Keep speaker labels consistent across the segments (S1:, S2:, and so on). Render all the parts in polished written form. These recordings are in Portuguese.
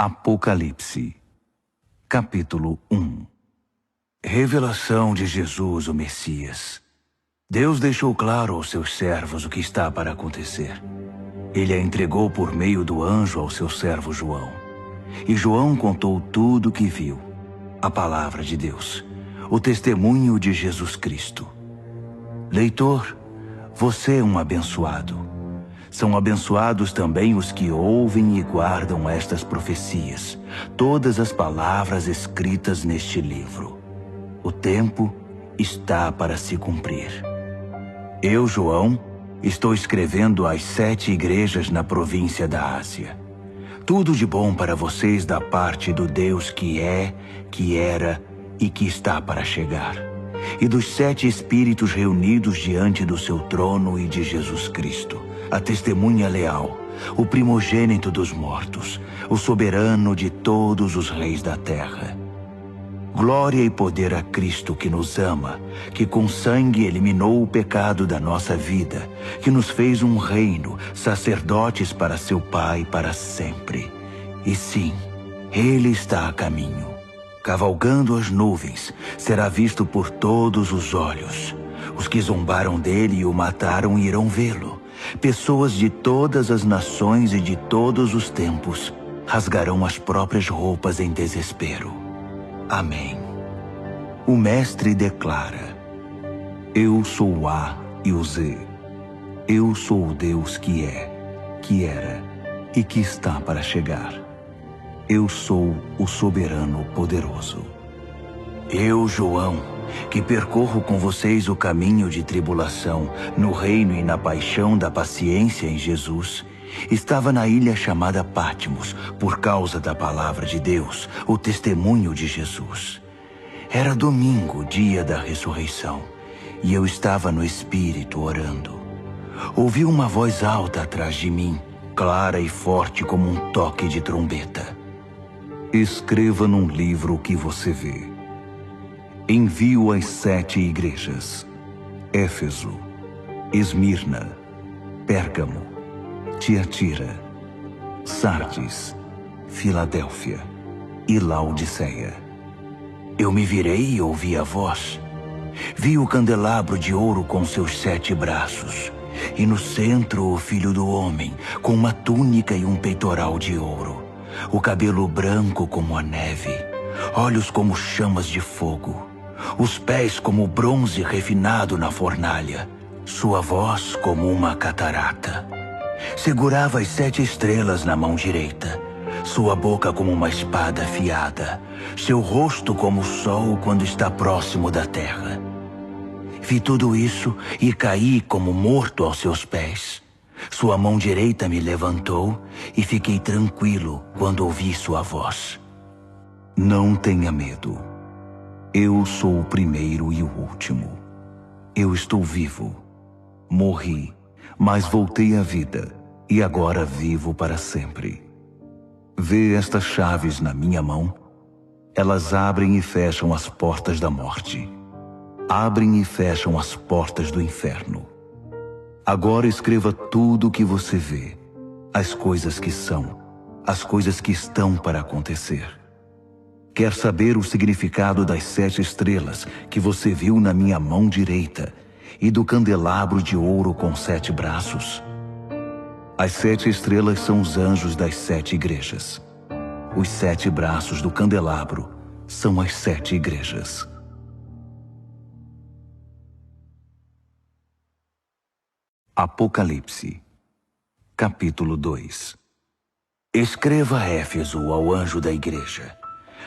S1: Apocalipse, capítulo 1. Revelação de Jesus, o Messias. Deus deixou claro aos seus servos o que está para acontecer. Ele a entregou por meio do anjo ao seu servo João. E João contou tudo o que viu, a palavra de Deus, o testemunho de Jesus Cristo. Leitor, você é um abençoado. São abençoados também os que ouvem e guardam estas profecias, todas as palavras escritas neste livro. O tempo está para se cumprir. Eu, João, estou escrevendo às 7 igrejas na província da Ásia. Tudo de bom para vocês da parte do Deus que é, que era e que está para chegar, e dos 7 espíritos reunidos diante do seu trono e de Jesus Cristo, a testemunha leal, o primogênito dos mortos, o soberano de todos os reis da terra. Glória e poder a Cristo que nos ama, que com sangue eliminou o pecado da nossa vida, que nos fez um reino, sacerdotes para seu Pai para sempre. E sim, Ele está a caminho. Cavalgando as nuvens, será visto por todos os olhos. Os que zombaram dele e o mataram irão vê-lo. Pessoas de todas as nações e de todos os tempos rasgarão as próprias roupas em desespero. Amém. O Mestre declara: Eu sou o A e o Z. Eu sou o Deus que é, que era e que está para chegar. Eu sou o soberano poderoso. Eu, João, que percorro com vocês o caminho de tribulação, no reino e na paixão da paciência em Jesus, estava na ilha chamada Patmos, por causa da palavra de Deus, o testemunho de Jesus. Era domingo, dia da ressurreição, e eu estava no Espírito orando. Ouvi uma voz alta atrás de mim, clara e forte como um toque de trombeta. Escreva num livro o que você vê. Envio às 7 igrejas: Éfeso, Esmirna, Pérgamo, Tiatira, Sardes, Filadélfia e Laodiceia. Eu me virei e ouvi a voz. Vi o candelabro de ouro com seus 7 braços, e no centro o Filho do Homem, com uma túnica e um peitoral de ouro, o cabelo branco como a neve, olhos como chamas de fogo, os pés como bronze refinado na fornalha, sua voz como uma catarata. Segurava as 7 estrelas na mão direita, sua boca como uma espada afiada, seu rosto como o sol quando está próximo da terra. Vi tudo isso e caí como morto aos seus pés. Sua mão direita me levantou e fiquei tranquilo quando ouvi sua voz. Não tenha medo. Eu sou o primeiro e o último. Eu estou vivo. Morri, mas voltei à vida, e agora vivo para sempre. Vê estas chaves na minha mão? Elas abrem e fecham as portas da morte. Abrem e fecham as portas do inferno. Agora escreva tudo o que você vê, as coisas que são, as coisas que estão para acontecer. Quer saber o significado das 7 estrelas que você viu na minha mão direita e do candelabro de ouro com 7 braços? As 7 estrelas são os anjos das 7 igrejas. Os 7 braços do candelabro são as 7 igrejas. Apocalipse, capítulo 2. Escreva a Éfeso, ao anjo da igreja.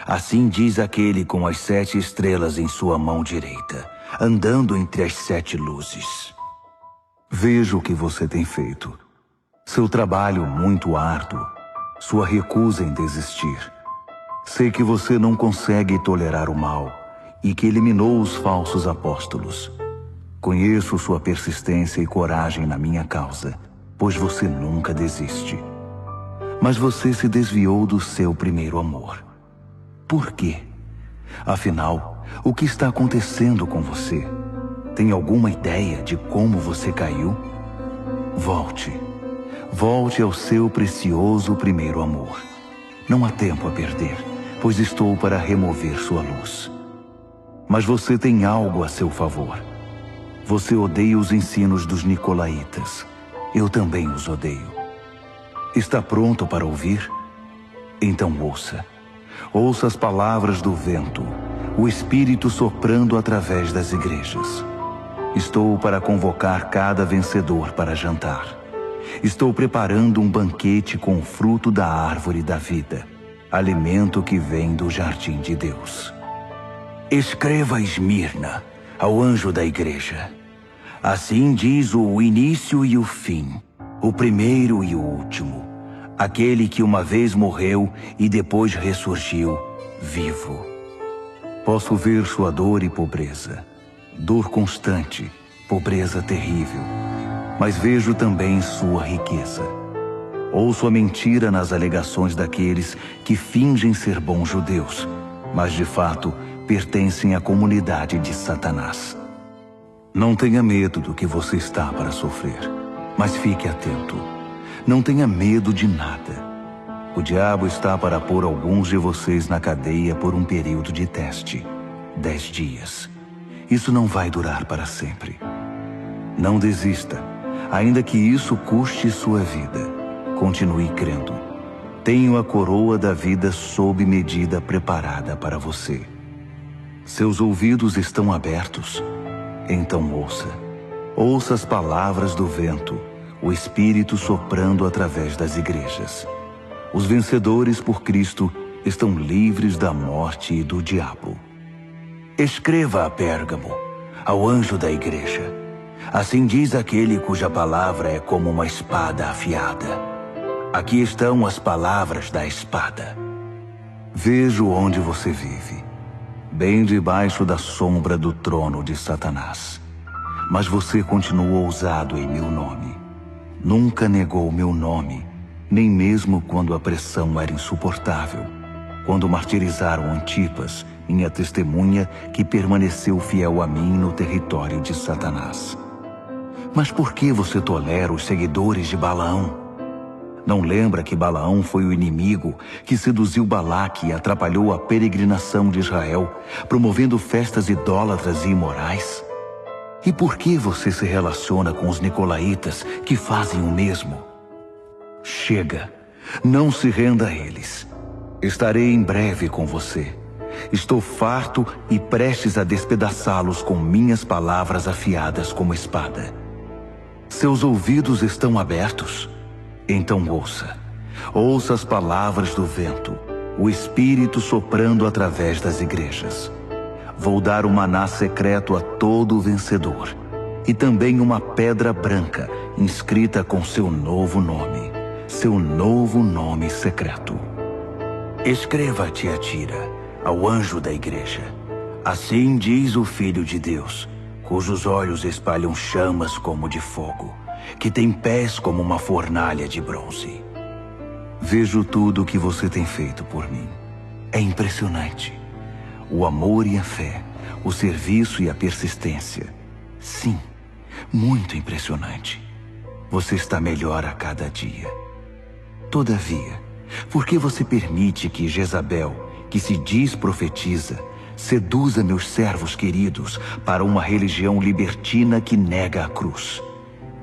S1: Assim diz aquele com as 7 estrelas em sua mão direita, andando entre as 7 luzes. Vejo o que você tem feito. Seu trabalho muito árduo, sua recusa em desistir. Sei que você não consegue tolerar o mal e que eliminou os falsos apóstolos. Conheço sua persistência e coragem na minha causa, pois você nunca desiste. Mas você se desviou do seu primeiro amor. Por quê? Afinal, o que está acontecendo com você? Tem alguma ideia de como você caiu? Volte. Volte ao seu precioso primeiro amor. Não há tempo a perder, pois estou para remover sua luz. Mas você tem algo a seu favor. Você odeia os ensinos dos nicolaítas. Eu também os odeio. Está pronto para ouvir? Então ouça. Ouça as palavras do vento, o Espírito soprando através das igrejas. Estou para convocar cada vencedor para jantar. Estou preparando um banquete com o fruto da árvore da vida, alimento que vem do jardim de Deus. Escreva a Esmirna, ao anjo da igreja. Assim diz o início e o fim, o primeiro e o último, aquele que uma vez morreu e depois ressurgiu, vivo. Posso ver sua dor e pobreza, dor constante, pobreza terrível, mas vejo também sua riqueza. Ouço a mentira nas alegações daqueles que fingem ser bons judeus, mas de fato pertencem à comunidade de Satanás. Não tenha medo do que você está para sofrer, mas fique atento. Não tenha medo de nada. O diabo está para pôr alguns de vocês na cadeia por um período de teste, 10 dias. Isso não vai durar para sempre. Não desista, ainda que isso custe sua vida. Continue crendo. Tenho a coroa da vida sob medida preparada para você. Seus ouvidos estão abertos? Então ouça. Ouça as palavras do vento, o Espírito soprando através das igrejas. Os vencedores por Cristo estão livres da morte e do diabo. Escreva a Pérgamo, ao anjo da igreja. Assim diz aquele cuja palavra é como uma espada afiada. Aqui estão as palavras da espada. Vejo onde você vive, bem debaixo da sombra do trono de Satanás. Mas você continuou ousado em meu nome. Nunca negou meu nome, nem mesmo quando a pressão era insuportável. Quando martirizaram Antipas, minha testemunha, que permaneceu fiel a mim no território de Satanás. Mas por que você tolera os seguidores de Balaão? Não lembra que Balaão foi o inimigo que seduziu Balaque e atrapalhou a peregrinação de Israel, promovendo festas idólatras e imorais? E por que você se relaciona com os nicolaítas que fazem o mesmo? Chega, não se renda a eles. Estarei em breve com você. Estou farto e prestes a despedaçá-los com minhas palavras afiadas como espada. Seus ouvidos estão abertos? Então ouça. Ouça as palavras do vento, o Espírito soprando através das igrejas. Vou dar um maná secreto a todo vencedor, e também uma pedra branca inscrita com seu novo nome secreto. Escreva a Tiatira, ao anjo da igreja. Assim diz o Filho de Deus, cujos olhos espalham chamas como de fogo, que tem pés como uma fornalha de bronze. Vejo tudo o que você tem feito por mim. É impressionante. O amor e a fé, o serviço e a persistência. Sim, muito impressionante. Você está melhor a cada dia. Todavia, por que você permite que Jezabel, que se diz profetiza, seduza meus servos queridos para uma religião libertina que nega a cruz?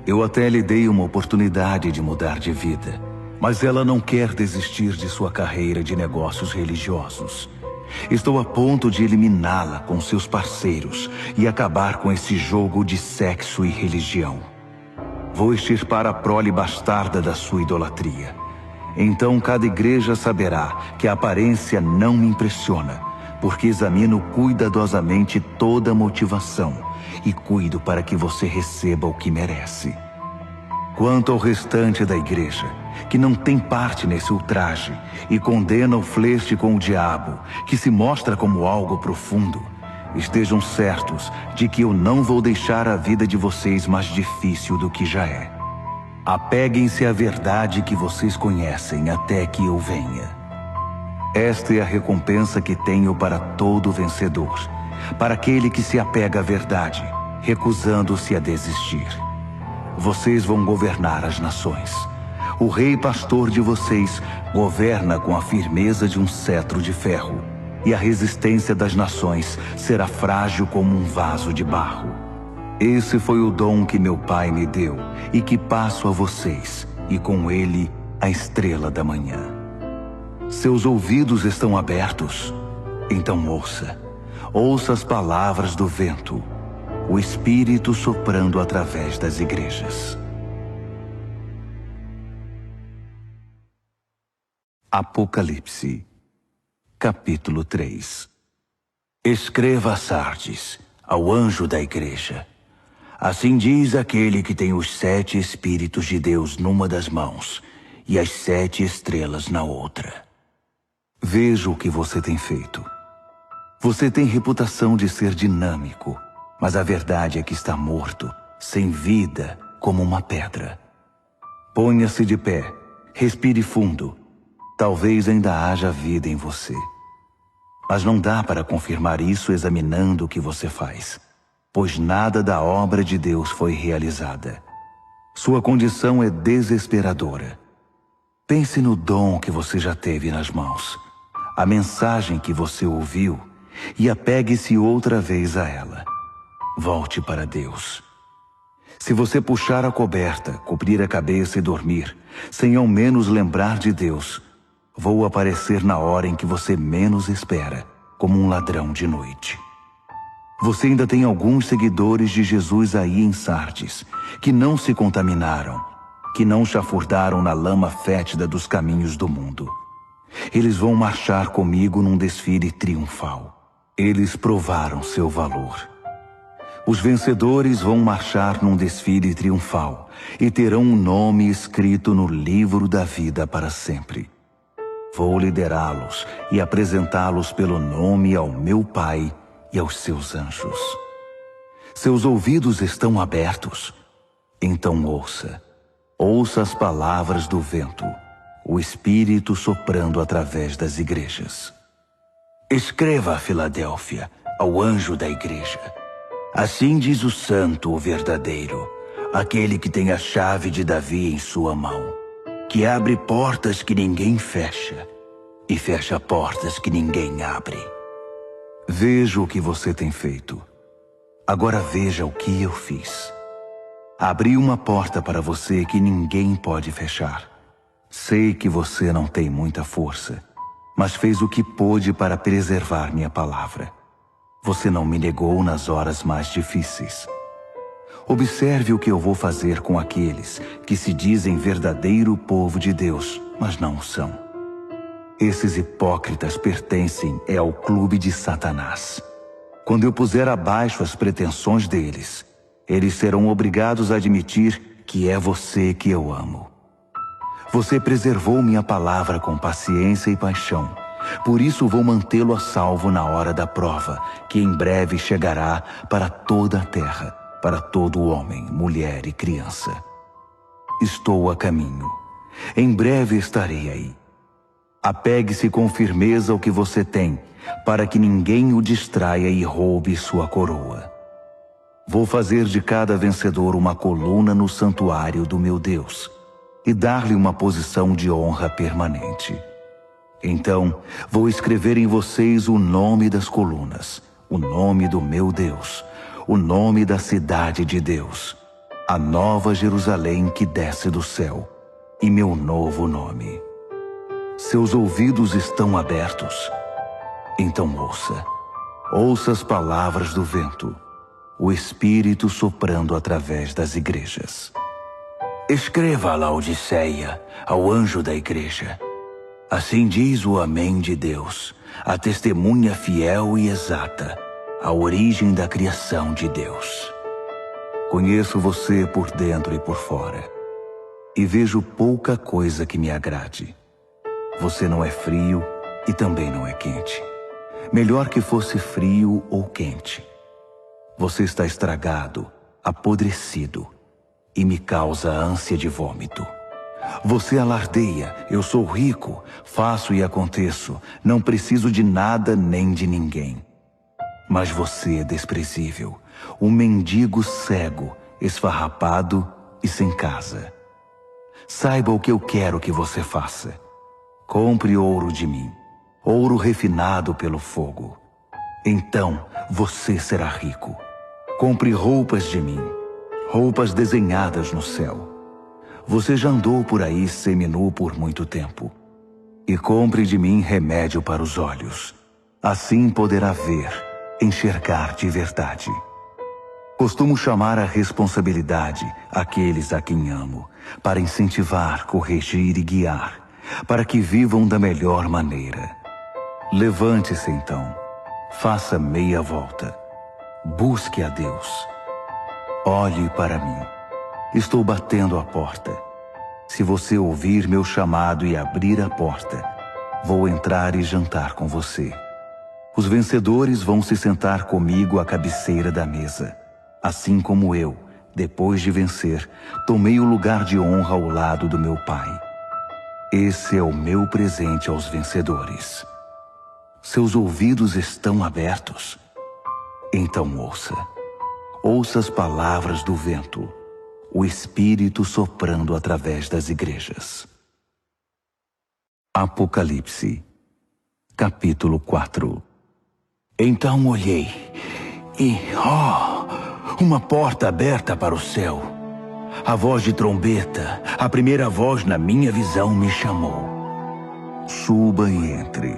S1: Eu até lhe dei uma oportunidade de mudar de vida, mas ela não quer desistir de sua carreira de negócios religiosos. Estou a ponto de eliminá-la com seus parceiros e acabar com esse jogo de sexo e religião. Vou extirpar a prole bastarda da sua idolatria. Então cada igreja saberá que a aparência não me impressiona, porque examino cuidadosamente toda a motivação e cuido para que você receba o que merece. Quanto ao restante da igreja, que não tem parte nesse ultraje e condena o flerte com o diabo, que se mostra como algo profundo, estejam certos de que eu não vou deixar a vida de vocês mais difícil do que já é. Apeguem-se à verdade que vocês conhecem até que eu venha. Esta é a recompensa que tenho para todo vencedor, para aquele que se apega à verdade, recusando-se a desistir. Vocês vão governar as nações. O rei pastor de vocês governa com a firmeza de um cetro de ferro, e a resistência das nações será frágil como um vaso de barro. Esse foi o dom que meu pai me deu e que passo a vocês, e com ele a estrela da manhã. Seus ouvidos estão abertos? Então ouça. Ouça as palavras do vento, o Espírito soprando através das igrejas. Apocalipse, capítulo 3. Escreva a Sardes, ao anjo da igreja. Assim diz aquele que tem os 7 Espíritos de Deus numa das mãos e as 7 estrelas na outra. Veja o que você tem feito. Você tem reputação de ser dinâmico, mas a verdade é que está morto, sem vida, como uma pedra. Ponha-se de pé, respire fundo. Talvez ainda haja vida em você. Mas não dá para confirmar isso examinando o que você faz, pois nada da obra de Deus foi realizada. Sua condição é desesperadora. Pense no dom que você já teve nas mãos, a mensagem que você ouviu, e apegue-se outra vez a ela. Volte para Deus. Se você puxar a coberta, cobrir a cabeça e dormir, sem ao menos lembrar de Deus, vou aparecer na hora em que você menos espera, como um ladrão de noite. Você ainda tem alguns seguidores de Jesus aí em Sardes, que não se contaminaram, que não chafurdaram na lama fétida dos caminhos do mundo. Eles vão marchar comigo num desfile triunfal. Eles provaram seu valor. Os vencedores vão marchar num desfile triunfal e terão um nome escrito no livro da vida para sempre. Vou liderá-los e apresentá-los pelo nome ao meu Pai e aos seus anjos. Seus ouvidos estão abertos? Então ouça. Ouça as palavras do vento, o Espírito soprando através das igrejas. Escreva a Filadélfia, ao anjo da igreja. Assim diz o santo, o verdadeiro, aquele que tem a chave de Davi em sua mão, que abre portas que ninguém fecha e fecha portas que ninguém abre. Veja o que você tem feito. Agora veja o que eu fiz. Abri uma porta para você que ninguém pode fechar. Sei que você não tem muita força, mas fez o que pôde para preservar minha palavra. Você não me negou nas horas mais difíceis. Observe o que eu vou fazer com aqueles que se dizem verdadeiro povo de Deus, mas não o são. Esses hipócritas pertencem ao clube de Satanás. Quando eu puser abaixo as pretensões deles, eles serão obrigados a admitir que é você que eu amo. Você preservou minha palavra com paciência e paixão. Por isso vou mantê-lo a salvo na hora da prova, que em breve chegará para toda a terra, para todo homem, mulher e criança. Estou a caminho. Em breve estarei aí. Apegue-se com firmeza ao que você tem, para que ninguém o distraia e roube sua coroa. Vou fazer de cada vencedor uma coluna no santuário do meu Deus e dar-lhe uma posição de honra permanente. Então, vou escrever em vocês o nome das colunas, o nome do meu Deus, o nome da cidade de Deus, a nova Jerusalém que desce do céu, e meu novo nome. Seus ouvidos estão abertos? Então ouça. Ouça as palavras do vento, o Espírito soprando através das igrejas. Escreva a Laodiceia, ao anjo da igreja. Assim diz o Amém de Deus, a testemunha fiel e exata, a origem da criação de Deus. Conheço você por dentro e por fora, e vejo pouca coisa que me agrade. Você não é frio e também não é quente. Melhor que fosse frio ou quente. Você está estragado, apodrecido, e me causa ânsia de vômito. Você alardeia, eu sou rico, faço e aconteço, não preciso de nada nem de ninguém. Mas você é desprezível, um mendigo cego, esfarrapado e sem casa. Saiba o que eu quero que você faça. Compre ouro de mim, ouro refinado pelo fogo. Então você será rico. Compre roupas de mim, roupas desenhadas no céu. Você já andou por aí seminu por muito tempo. E compre de mim remédio para os olhos. Assim poderá ver, enxergar de verdade. Costumo chamar à responsabilidade aqueles a quem amo, para incentivar, corrigir e guiar, para que vivam da melhor maneira. Levante-se então, faça meia volta, busque a Deus. Olhe para mim, estou batendo a porta. Se você ouvir meu chamado e abrir a porta, vou entrar e jantar com você. Os vencedores vão se sentar comigo à cabeceira da mesa, assim como eu, depois de vencer, tomei o lugar de honra ao lado do meu Pai. Esse é o meu presente aos vencedores. Seus ouvidos estão abertos? Então ouça. Ouça as palavras do vento, o Espírito soprando através das igrejas. Apocalipse, capítulo 4. Então olhei e, uma porta aberta para o céu. A voz de trombeta, a primeira voz na minha visão me chamou. Suba e entre.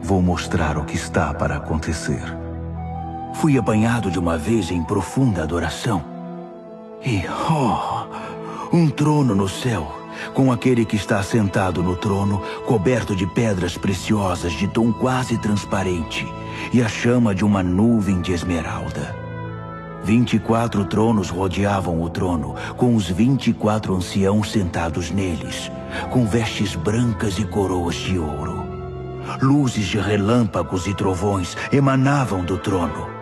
S1: Vou mostrar o que está para acontecer. Fui apanhado de uma vez em profunda adoração. E, um trono no céu, com aquele que está sentado no trono, coberto de pedras preciosas de tom quase transparente, e a chama de uma nuvem de esmeralda. 24 tronos rodeavam o trono, com os 24 anciãos sentados neles, com vestes brancas e coroas de ouro. Luzes de relâmpagos e trovões emanavam do trono.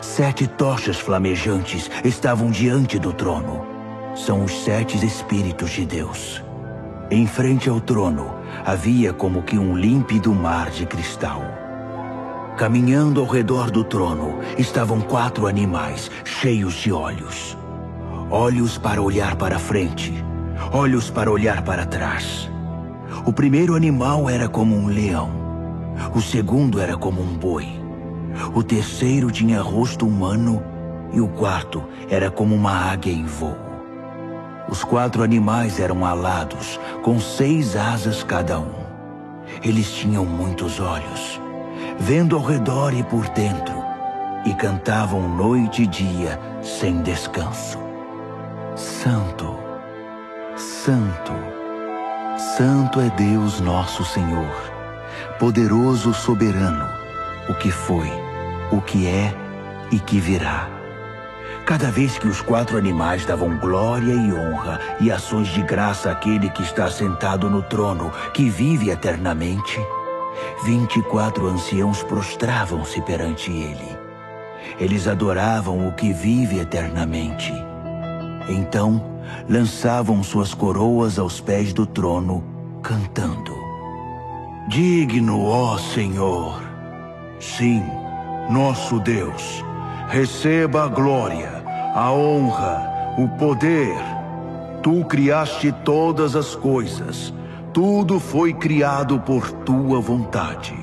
S1: 7 tochas flamejantes estavam diante do trono. São os 7 Espíritos de Deus. Em frente ao trono, havia como que um límpido mar de cristal. Caminhando ao redor do trono, estavam 4 animais cheios de olhos. Olhos para olhar para frente, olhos para olhar para trás. O primeiro animal era como um leão. O segundo era como um boi. O terceiro tinha rosto humano e o quarto era como uma águia em voo. Os 4 animais eram alados, com 6 asas cada um. Eles tinham muitos olhos, vendo ao redor e por dentro, e cantavam noite e dia sem descanso. Santo, Santo, Santo é Deus nosso Senhor, poderoso soberano, o que foi, o que é e que virá. Cada vez que os 4 animais davam glória e honra e ações de graça àquele que está sentado no trono, que vive eternamente, 24 anciãos prostravam-se perante ele. Eles adoravam o que vive eternamente. Então, lançavam suas coroas aos pés do trono, cantando: Digno, ó Senhor, sim, nosso Deus, receba a glória, a honra, o poder. Tu criaste todas as coisas. Tudo foi criado por tua vontade.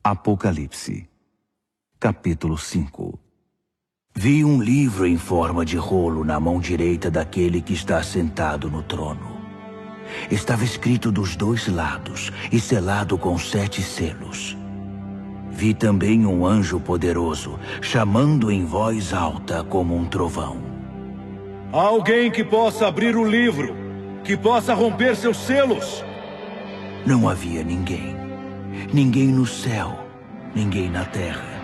S1: Apocalipse, capítulo 5. Vi um livro em forma de rolo na mão direita daquele que está sentado no trono. Estava escrito dos 2 lados e selado com 7 selos. Vi também um anjo poderoso, chamando em voz alta como um trovão.
S2: Há alguém que possa abrir o livro, que possa romper seus selos?
S1: Não havia ninguém. Ninguém no céu, ninguém na terra,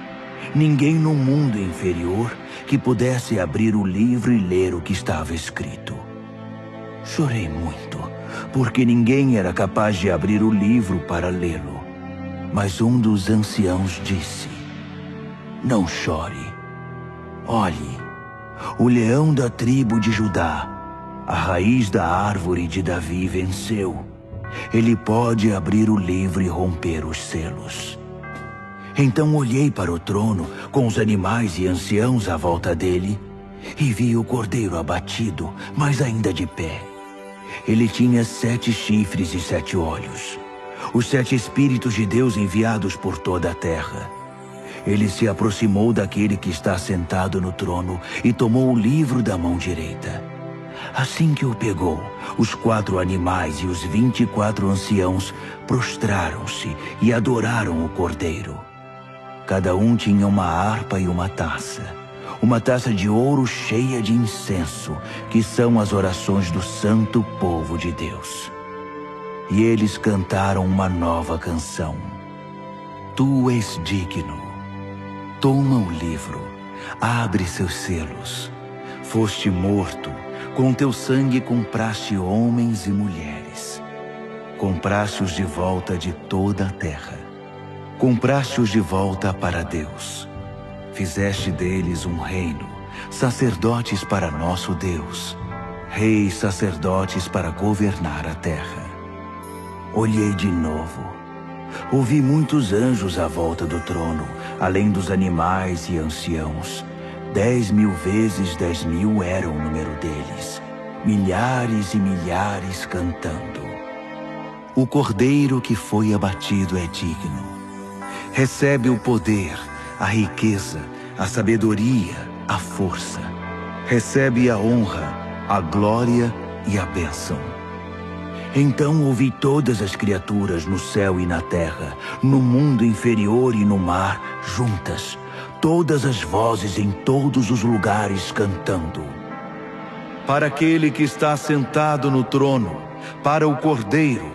S1: ninguém no mundo inferior que pudesse abrir o livro e ler o que estava escrito. Chorei muito, porque ninguém era capaz de abrir o livro para lê-lo. Mas um dos anciãos disse: Não chore. Olhe, o leão da tribo de Judá, a raiz da árvore de Davi, venceu. Ele pode abrir o livro e romper os selos. Então olhei para o trono, com os animais e anciãos à volta dele, e vi o cordeiro abatido, mas ainda de pé. Ele tinha 7 chifres e 7 olhos, os 7 Espíritos de Deus enviados por toda a terra. Ele se aproximou daquele que está sentado no trono e tomou o livro da mão direita. Assim que o pegou, os 4 animais e os 24 anciãos prostraram-se e adoraram o cordeiro. Cada um tinha uma harpa e uma taça de ouro cheia de incenso, que são as orações do santo povo de Deus. E eles cantaram uma nova canção. Tu és digno. Toma o livro, abre seus selos. Foste morto, com teu sangue compraste homens e mulheres. Compraste-os de volta de toda a terra. Compraste-os de volta para Deus. Fizeste deles um reino, sacerdotes para nosso Deus, reis sacerdotes para governar a terra. Olhei de novo. Ouvi muitos anjos à volta do trono, além dos animais e anciãos. 10.000 vezes 10.000 era o número deles, milhares e milhares cantando. O cordeiro que foi abatido é digno. Recebe o poder, a riqueza, a sabedoria, a força. Recebe a honra, a glória e a bênção. Então ouvi todas as criaturas no céu e na terra, no mundo inferior e no mar, juntas, todas as vozes em todos os lugares cantando. Para aquele que está sentado no trono, para o Cordeiro,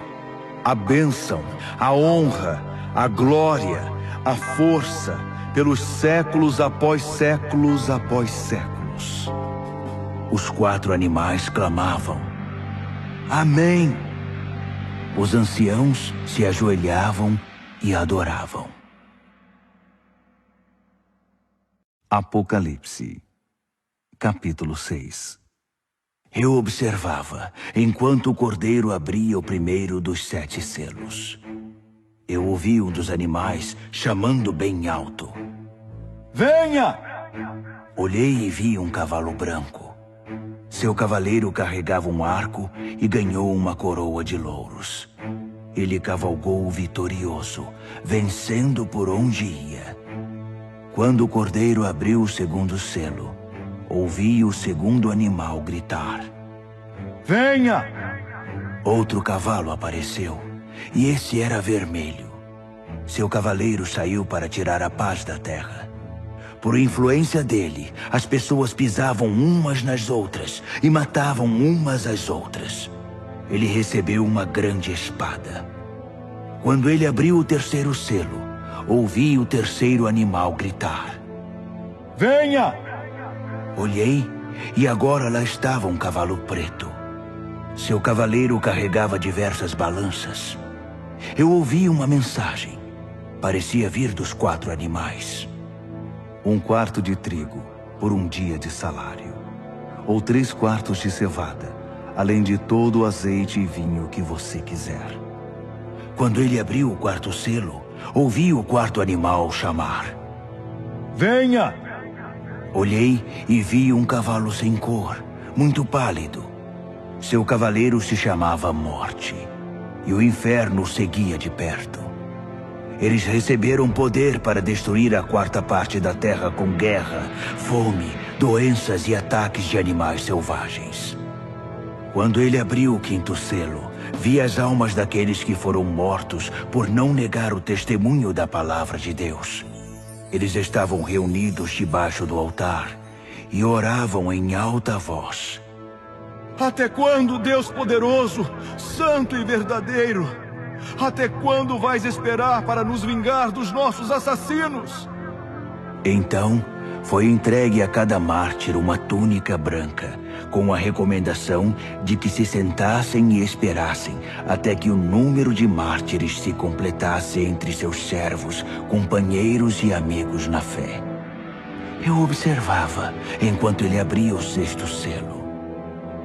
S1: a bênção, a honra, a glória, a força, pelos séculos após séculos após séculos. Os 4 animais clamavam: Amém! Os anciãos se ajoelhavam e adoravam. Apocalipse, capítulo 6. Eu observava, enquanto o cordeiro abria o primeiro dos 7 selos. Eu ouvi um dos animais chamando bem alto: Venha! Olhei e vi um cavalo branco. Seu cavaleiro carregava um arco e ganhou uma coroa de louros. Ele cavalgou vitorioso, vencendo por onde ia. Quando o cordeiro abriu o segundo selo, ouvi o segundo animal gritar: Venha! Outro cavalo apareceu, e esse era vermelho. Seu cavaleiro saiu para tirar a paz da terra. Por influência dele, as pessoas pisavam umas nas outras e matavam umas às outras. Ele recebeu uma grande espada. Quando ele abriu o terceiro selo, ouvi o terceiro animal gritar: Venha! Olhei e agora lá estava um cavalo preto. Seu cavaleiro carregava diversas balanças. Eu ouvi uma mensagem. Parecia vir dos 4 animais. 1 quarto de trigo por um dia de salário, ou 3 quartos de cevada, além de todo o azeite e vinho que você quiser. Quando ele abriu o 4º selo, ouvi o 4º animal chamar: Venha! Olhei e vi um cavalo sem cor, muito pálido. Seu cavaleiro se chamava Morte, e o inferno o seguia de perto. Eles receberam poder para destruir a 4ª parte da terra com guerra, fome, doenças e ataques de animais selvagens. Quando ele abriu o 5º selo, vi as almas daqueles que foram mortos por não negar o testemunho da palavra de Deus. Eles estavam reunidos debaixo do altar e oravam em alta voz: Até quando, Deus poderoso, santo e verdadeiro? Até quando vais esperar para nos vingar dos nossos assassinos? Então, foi entregue a cada mártir uma túnica branca, com a recomendação de que se sentassem e esperassem até que o número de mártires se completasse entre seus servos, companheiros e amigos na fé. Eu observava enquanto ele abria o 6º selo.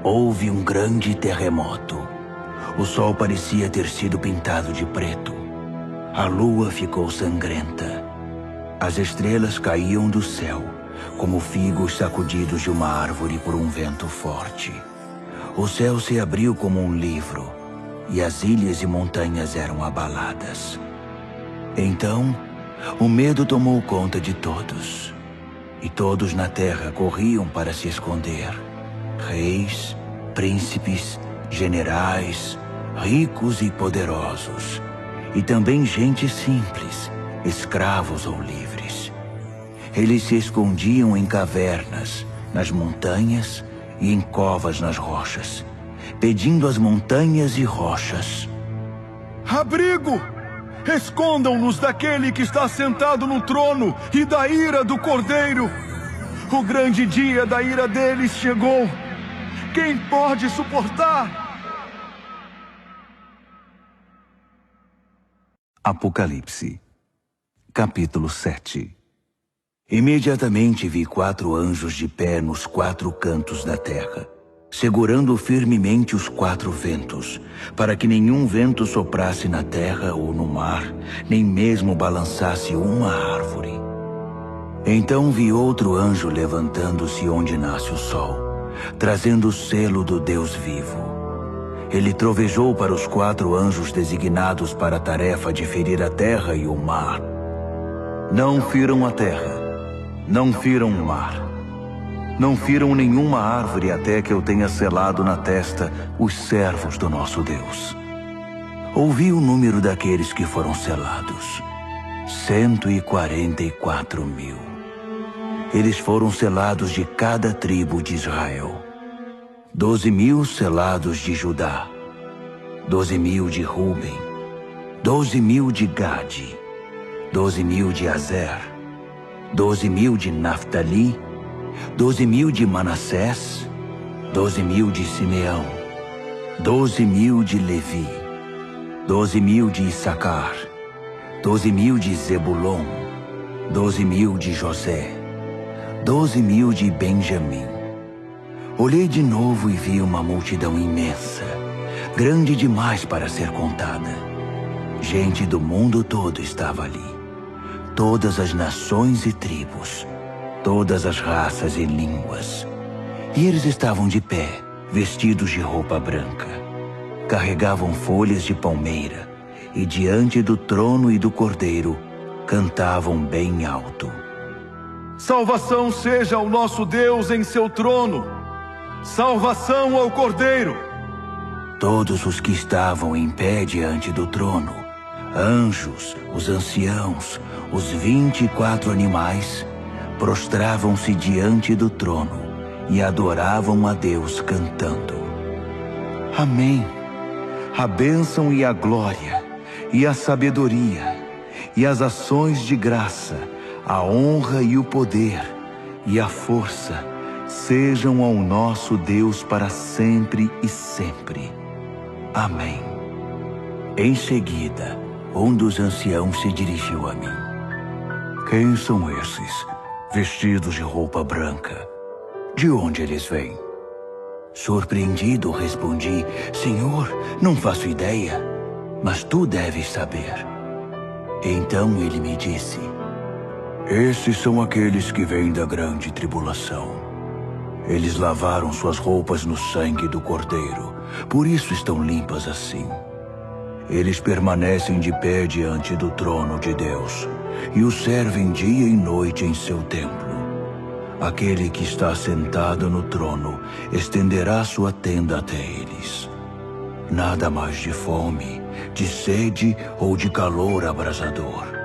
S1: Houve um grande terremoto. O sol parecia ter sido pintado de preto. A lua ficou sangrenta. As estrelas caíam do céu, como figos sacudidos de uma árvore por um vento forte. O céu se abriu como um livro, e as ilhas e montanhas eram abaladas. Então, o medo tomou conta de todos, e todos na terra corriam para se esconder. Reis, príncipes, generais, ricos e poderosos, e também gente simples, escravos ou livres. Eles se escondiam em cavernas, nas montanhas e em covas nas rochas, pedindo às montanhas e rochas:
S2: abrigo! Escondam-nos daquele que está sentado no trono e da ira do Cordeiro. O grande dia da ira deles chegou. Quem pode suportar?
S1: Apocalipse, capítulo 7. Imediatamente vi 4 anjos de pé nos 4 cantos da terra, segurando firmemente os 4 ventos, para que nenhum vento soprasse na terra ou no mar, nem mesmo balançasse uma árvore. Então vi outro anjo levantando-se onde nasce o sol, trazendo o selo do Deus vivo. Ele trovejou para os 4 anjos designados para a tarefa de ferir a terra e o mar. Não firam a terra, não firam o mar, não firam nenhuma árvore até que eu tenha selado na testa os servos do nosso Deus. Ouvi o número daqueles que foram selados: 144.000. Eles foram selados de cada tribo de Israel. 12.000 selados de Judá, 12.000 de Ruben, 12.000 de Gade, 12.000 de Azer, 12.000 de Naftali, 12.000 de Manassés, 12.000 de Simeão, 12.000 de Levi, 12.000 de Issacar, 12.000 de Zebulon, 12.000 de José, 12.000 de Benjamim. Olhei de novo e vi uma multidão imensa, grande demais para ser contada. Gente do mundo todo estava ali. Todas as nações e tribos, todas as raças e línguas. E eles estavam de pé, vestidos de roupa branca. Carregavam folhas de palmeira e diante do trono e do Cordeiro cantavam bem alto:
S2: salvação seja ao nosso Deus em seu trono. Salvação ao Cordeiro.
S1: Todos os que estavam em pé diante do trono, anjos, os anciãos, os 24 animais, prostravam-se diante do trono e adoravam a Deus cantando: Amém. A bênção e a glória, e a sabedoria, e as ações de graça, a honra e o poder, e a força, sejam ao nosso Deus para sempre e sempre. Amém. Em seguida, um dos anciãos se dirigiu a mim: quem são esses, vestidos de roupa branca? De onde eles vêm? Surpreendido, respondi: Senhor, não faço ideia, mas tu deves saber. Então ele me disse: esses são aqueles que vêm da grande tribulação. Eles lavaram suas roupas no sangue do Cordeiro, por isso estão limpas assim. Eles permanecem de pé diante do trono de Deus e o servem dia e noite em seu templo. Aquele que está sentado no trono estenderá sua tenda até eles. Nada mais de fome, de sede ou de calor abrasador.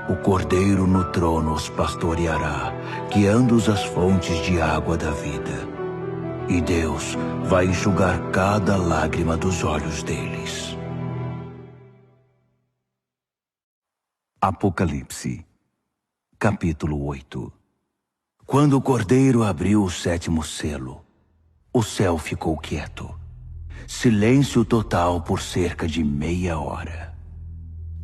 S1: O Cordeiro no trono os pastoreará, guiando-os às fontes de água da vida. E Deus vai enxugar cada lágrima dos olhos deles. Apocalipse, capítulo 8. Quando o Cordeiro abriu o 7º selo, o céu ficou quieto. Silêncio total por cerca de meia hora.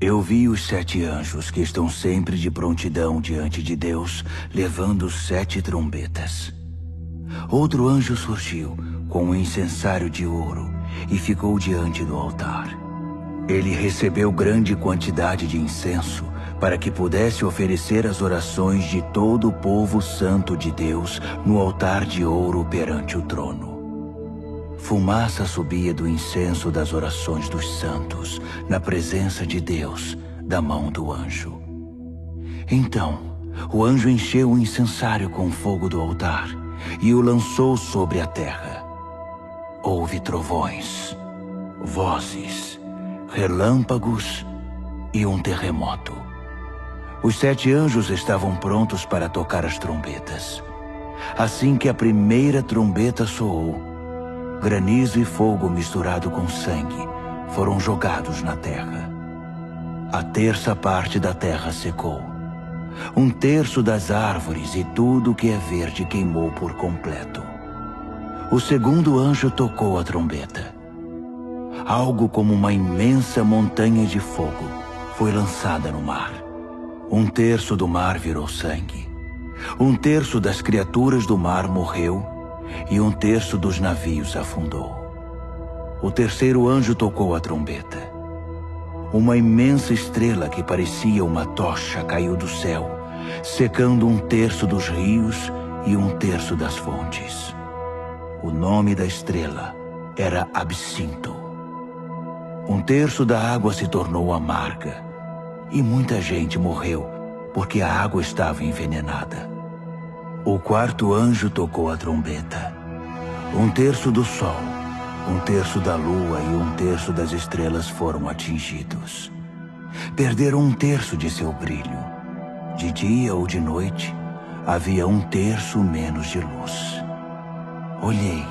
S1: Eu vi os 7 anjos que estão sempre de prontidão diante de Deus, levando 7 trombetas. Outro anjo surgiu com um incensário de ouro e ficou diante do altar. Ele recebeu grande quantidade de incenso para que pudesse oferecer as orações de todo o povo santo de Deus no altar de ouro perante o trono. Fumaça subia do incenso das orações dos santos, na presença de Deus, da mão do anjo. Então, o anjo encheu o incensário com fogo do altar e o lançou sobre a terra. Houve trovões, vozes, relâmpagos e um terremoto. Os 7 anjos estavam prontos para tocar as trombetas. Assim que a primeira trombeta soou, granizo e fogo misturado com sangue foram jogados na terra. A terça parte da terra secou. 1/3 das árvores e tudo que é verde queimou por completo. O segundo anjo tocou a trombeta. Algo como uma imensa montanha de fogo foi lançada no mar. 1/3 do mar virou sangue. 1/3 das criaturas do mar morreu e 1/3 dos navios afundou. O terceiro anjo tocou a trombeta. Uma imensa estrela que parecia uma tocha caiu do céu, secando 1/3 dos rios e 1/3 das fontes. O nome da estrela era Absinto. 1/3 da água se tornou amarga e muita gente morreu porque a água estava envenenada. O quarto anjo tocou a trombeta. 1/3 do sol, 1/3 da lua e 1/3 das estrelas foram atingidos. Perderam 1/3 de seu brilho. De dia ou de noite, havia 1/3 menos de luz. Olhei,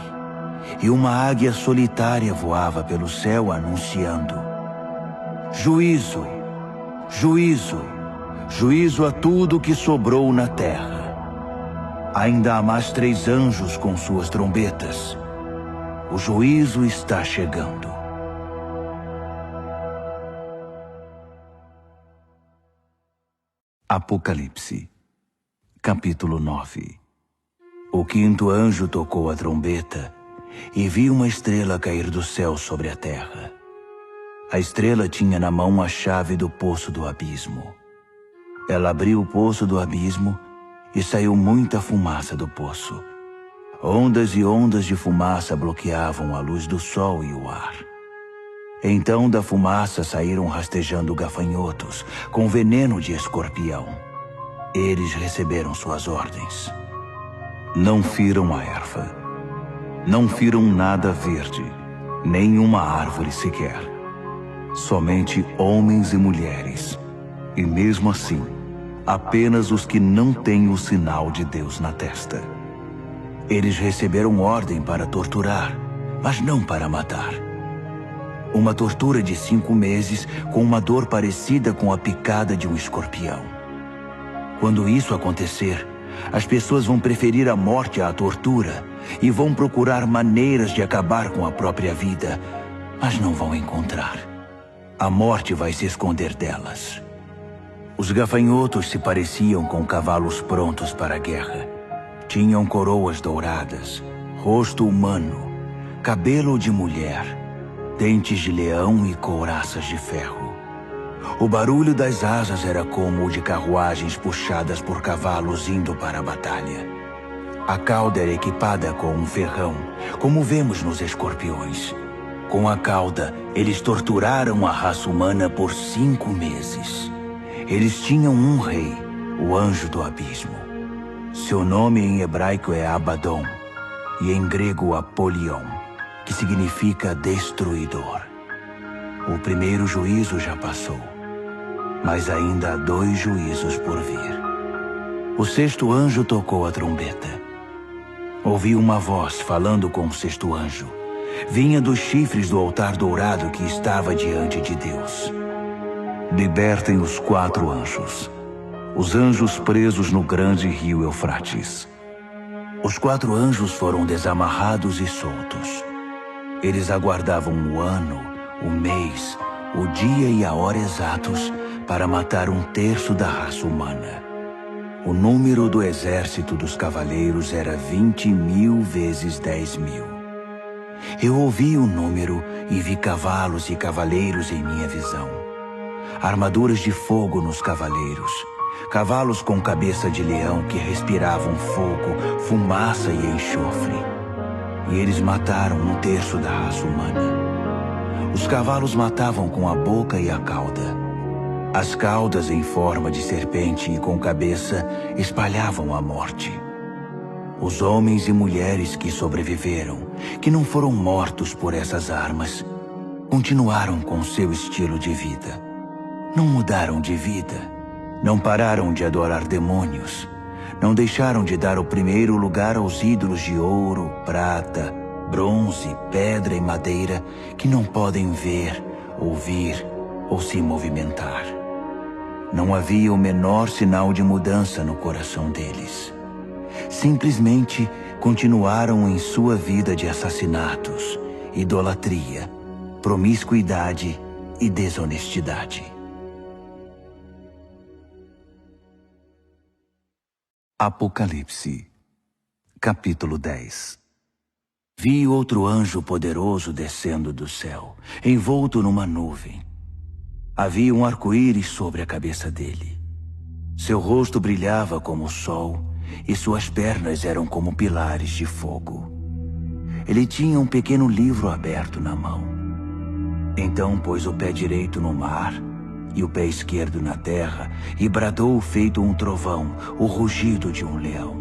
S1: e uma águia solitária voava pelo céu anunciando: Juízo! Juízo! Juízo a tudo que sobrou na terra. Ainda há mais 3 anjos com suas trombetas. O juízo está chegando. Apocalipse, capítulo 9. O quinto anjo tocou a trombeta e vi uma estrela cair do céu sobre a terra. A estrela tinha na mão a chave do poço do abismo. Ela abriu o poço do abismo e saiu muita fumaça do poço. Ondas e ondas de fumaça bloqueavam a luz do sol e o ar. Então da fumaça saíram rastejando gafanhotos com veneno de escorpião. Eles receberam suas ordens. Não firam a erva. Não firam nada verde, nem uma árvore sequer. Somente homens e mulheres. E mesmo assim, apenas os que não têm o sinal de Deus na testa. Eles receberam ordem para torturar, mas não para matar. Uma tortura de 5 meses com uma dor parecida com a picada de um escorpião. Quando isso acontecer, as pessoas vão preferir a morte à tortura e vão procurar maneiras de acabar com a própria vida, mas não vão encontrar. A morte vai se esconder delas. Os gafanhotos se pareciam com cavalos prontos para a guerra. Tinham coroas douradas, rosto humano, cabelo de mulher, dentes de leão e couraças de ferro. O barulho das asas era como o de carruagens puxadas por cavalos indo para a batalha. A cauda era equipada com um ferrão, como vemos nos escorpiões. Com a cauda, eles torturaram a raça humana por 5 meses. Eles tinham um rei, o anjo do abismo. Seu nome em hebraico é Abaddon e em grego Apolion, que significa destruidor. O primeiro juízo já passou, mas ainda há 2 juízos por vir. O sexto anjo tocou a trombeta. Ouvi uma voz falando com o sexto anjo. Vinha dos chifres do altar dourado que estava diante de Deus. Libertem os 4 anjos, os anjos presos no grande rio Eufrates. Os 4 anjos foram desamarrados e soltos. Eles aguardavam o ano, o mês, o dia e a hora exatos para matar 1/3 da raça humana. O número do exército dos cavaleiros era 20.000 vezes 10.000. Eu ouvi o número e vi cavalos e cavaleiros em minha visão. Armaduras de fogo nos cavaleiros, cavalos com cabeça de leão que respiravam fogo, fumaça e enxofre. E eles mataram 1/3 da raça humana. Os cavalos matavam com a boca e a cauda. As caudas em forma de serpente e com cabeça espalhavam a morte. Os homens e mulheres que sobreviveram, que não foram mortos por essas armas, continuaram com seu estilo de vida. Não mudaram de vida, não pararam de adorar demônios, não deixaram de dar o primeiro lugar aos ídolos de ouro, prata, bronze, pedra e madeira que não podem ver, ouvir ou se movimentar. Não havia o menor sinal de mudança no coração deles. Simplesmente continuaram em sua vida de assassinatos, idolatria, promiscuidade e desonestidade. Apocalipse, capítulo 10. Vi outro anjo poderoso descendo do céu, envolto numa nuvem. Havia um arco-íris sobre a cabeça dele. Seu rosto brilhava como o sol e suas pernas eram como pilares de fogo. Ele tinha um pequeno livro aberto na mão. Então pôs o pé direito no mar e o pé esquerdo na terra e bradou feito um trovão, o rugido de um leão.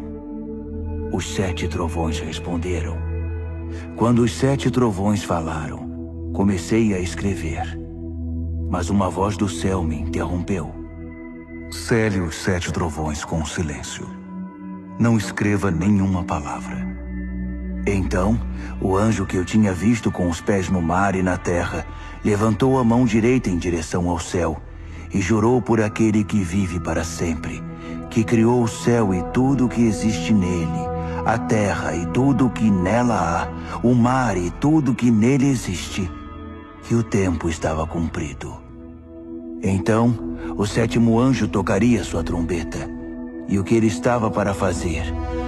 S1: Os 7 trovões responderam. Quando os 7 trovões falaram, comecei a escrever. Mas uma voz do céu me interrompeu. Cele os 7 trovões com silêncio. Não escreva nenhuma palavra. Então, o anjo que eu tinha visto com os pés no mar e na terra, levantou a mão direita em direção ao céu e jurou por aquele que vive para sempre, que criou o céu e tudo o que existe nele, a terra e tudo o que nela há, o mar e tudo o que nele existe, que o tempo estava cumprido. Então, o 7º anjo tocaria sua trombeta, e o que ele estava para fazer,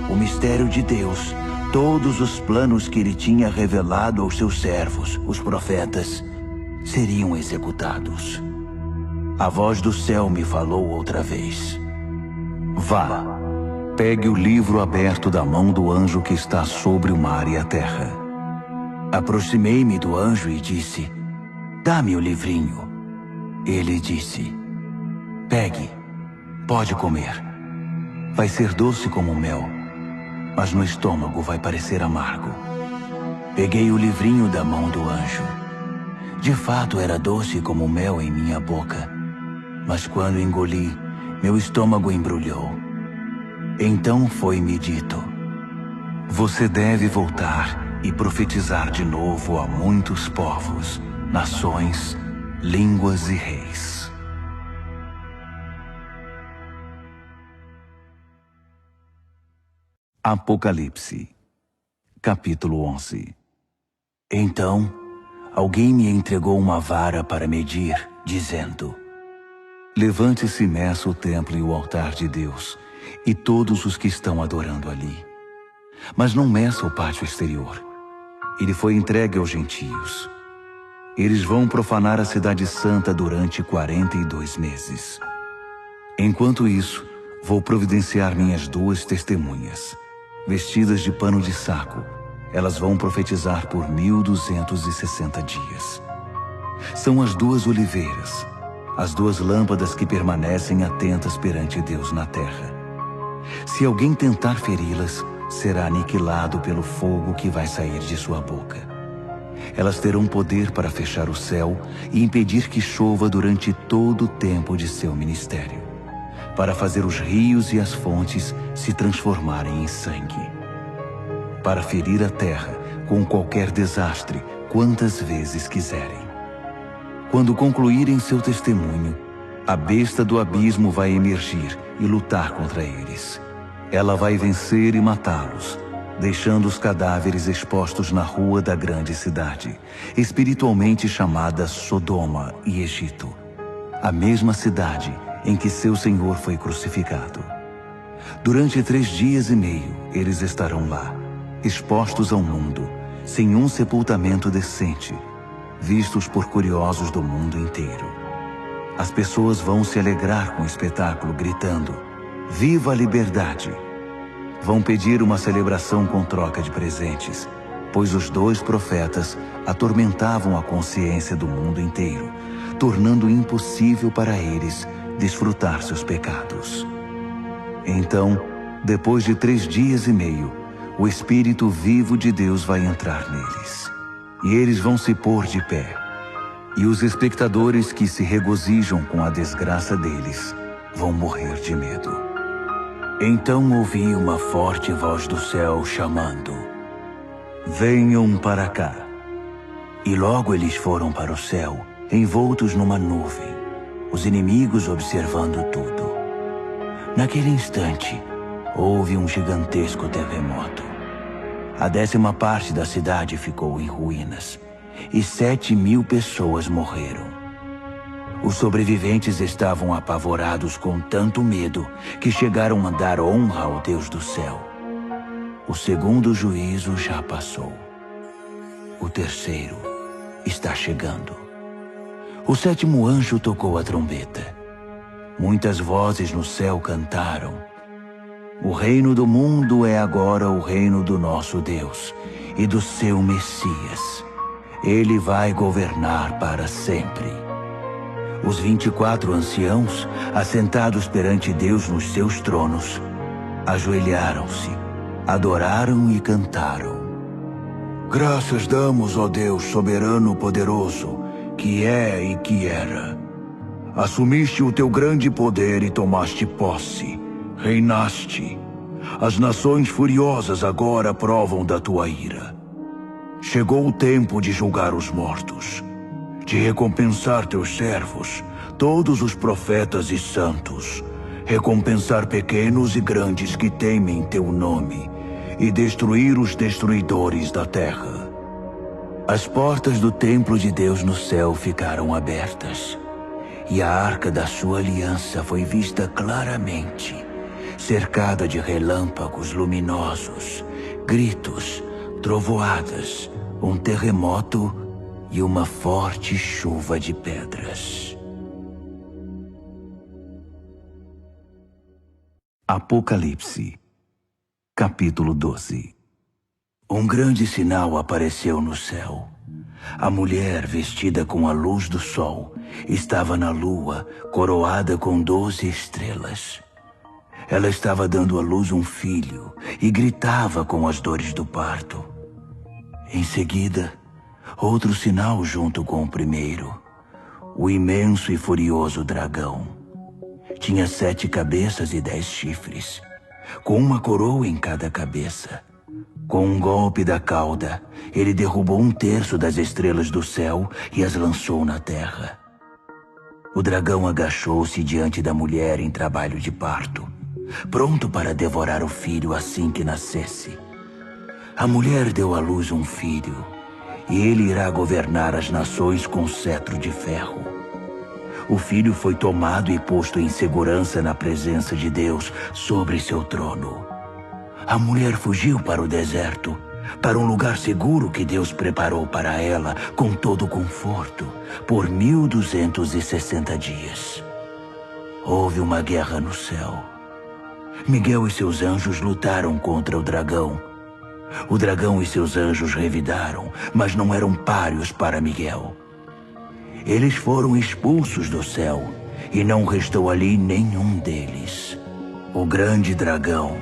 S1: o mistério de Deus, todos os planos que ele tinha revelado aos seus servos, os profetas, seriam executados. A voz do céu me falou outra vez. Vá, pegue o livro aberto da mão do anjo que está sobre o mar e a terra. Aproximei-me do anjo e disse, dá-me o livrinho. Ele disse, pegue, pode comer. Vai ser doce como mel, mas no estômago vai parecer amargo. Peguei o livrinho da mão do anjo. De fato era doce como mel em minha boca, mas quando engoli, meu estômago embrulhou. Então foi-me dito, você deve voltar e profetizar de novo a muitos povos, nações, línguas e reis. Apocalipse, capítulo 11. Então, alguém me entregou uma vara para medir, dizendo, levante-se e meça o templo e o altar de Deus, e todos os que estão adorando ali. Mas não meça o pátio exterior. Ele foi entregue aos gentios. Eles vão profanar a cidade santa durante 42 meses. Enquanto isso, vou providenciar minhas 2 testemunhas. Vestidas de pano de saco, elas vão profetizar por 1260 dias. São as 2 oliveiras, as 2 lâmpadas que permanecem atentas perante Deus na terra. Se alguém tentar feri-las, será aniquilado pelo fogo que vai sair de sua boca. Elas terão poder para fechar o céu e impedir que chova durante todo o tempo de seu ministério, para fazer os rios e as fontes se transformarem em sangue, para ferir a terra com qualquer desastre quantas vezes quiserem. Quando concluírem seu testemunho, a besta do abismo vai emergir e lutar contra eles. Ela vai vencer e matá-los, deixando os cadáveres expostos na rua da grande cidade, espiritualmente chamada Sodoma e Egito, a mesma cidade em que seu Senhor foi crucificado. Durante 3 dias e meio, eles estarão lá, expostos ao mundo, sem um sepultamento decente, vistos por curiosos do mundo inteiro. As pessoas vão se alegrar com o espetáculo, gritando: "Viva a liberdade!" Vão pedir uma celebração com troca de presentes, pois os dois profetas atormentavam a consciência do mundo inteiro, tornando impossível para eles desfrutar seus pecados. Então, depois de 3 dias e meio, o Espírito vivo de Deus vai entrar neles, e eles vão se pôr de pé. E os espectadores que se regozijam com a desgraça deles vão morrer de medo. Então ouvi uma forte voz do céu chamando: "Venham para cá." E logo eles foram para o céu, envoltos numa nuvem, os inimigos observando tudo. Naquele instante, houve um gigantesco terremoto. A 10ª parte da cidade ficou em ruínas, e 7.000 pessoas morreram. Os sobreviventes estavam apavorados com tanto medo que chegaram a dar honra ao Deus do céu. O segundo juízo já passou. O terceiro está chegando. O 7º anjo tocou a trombeta. Muitas vozes no céu cantaram: "O reino do mundo é agora o reino do nosso Deus e do seu Messias. Ele vai governar para sempre." Os 24 anciãos, assentados perante Deus nos seus tronos, ajoelharam-se, adoraram e cantaram: "Graças damos, ó Deus soberano poderoso, que é e que era. Assumiste o teu grande poder e tomaste posse, reinaste. As nações furiosas agora provam da tua ira. Chegou o tempo de julgar os mortos, de recompensar teus servos, todos os profetas e santos, recompensar pequenos e grandes que temem teu nome, e destruir os destruidores da terra." As portas do templo de Deus no céu ficaram abertas, e a arca da sua aliança foi vista claramente, cercada de relâmpagos luminosos, gritos, trovoadas, um terremoto e uma forte chuva de pedras. Apocalipse, capítulo 12. Um grande sinal apareceu no céu. A mulher, vestida com a luz do sol, estava na lua, coroada com 12 estrelas. Ela estava dando à luz um filho e gritava com as dores do parto. Em seguida, outro sinal junto com o primeiro: o imenso e furioso dragão. Tinha 7 cabeças e 10 chifres, com uma coroa em cada cabeça. Com um golpe da cauda, ele derrubou 1/3 das estrelas do céu e as lançou na terra. O dragão agachou-se diante da mulher em trabalho de parto, pronto para devorar o filho assim que nascesse. A mulher deu à luz um filho, e ele irá governar as nações com cetro de ferro. O filho foi tomado e posto em segurança na presença de Deus sobre seu trono. A mulher fugiu para o deserto, para um lugar seguro que Deus preparou para ela com todo conforto, por 1260 dias. Houve uma guerra no céu. Miguel e seus anjos lutaram contra o dragão. O dragão e seus anjos revidaram, mas não eram páreos para Miguel. Eles foram expulsos do céu, e não restou ali nenhum deles. O grande dragão,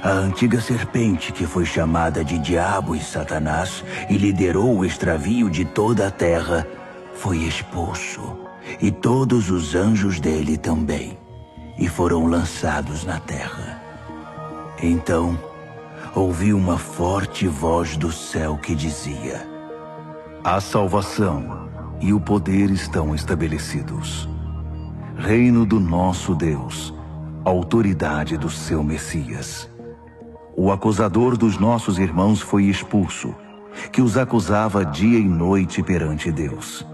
S1: a antiga serpente que foi chamada de Diabo e Satanás e liderou o extravio de toda a terra, foi expulso, e todos os anjos dele também, e foram lançados na terra. Então, ouvi uma forte voz do céu que dizia: "A salvação e o poder estão estabelecidos. Reino do nosso Deus, autoridade do seu Messias. O acusador dos nossos irmãos foi expulso, que os acusava dia e noite perante Deus.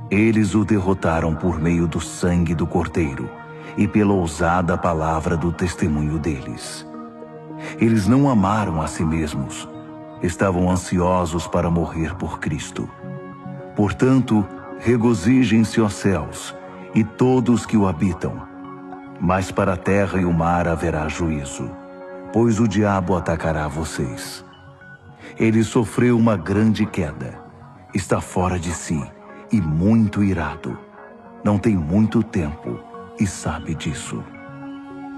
S1: Eles o derrotaram por meio do sangue do Cordeiro e pela ousada palavra do testemunho deles. Eles não amaram a si mesmos estavam ansiosos para morrer por Cristo. Portanto, regozijem-se, ó céus, e todos que o habitam. Mas para a terra e o mar haverá juízo, pois o diabo atacará vocês. Ele sofreu uma grande queda, está fora de si e muito irado. Não tem muito tempo e sabe disso.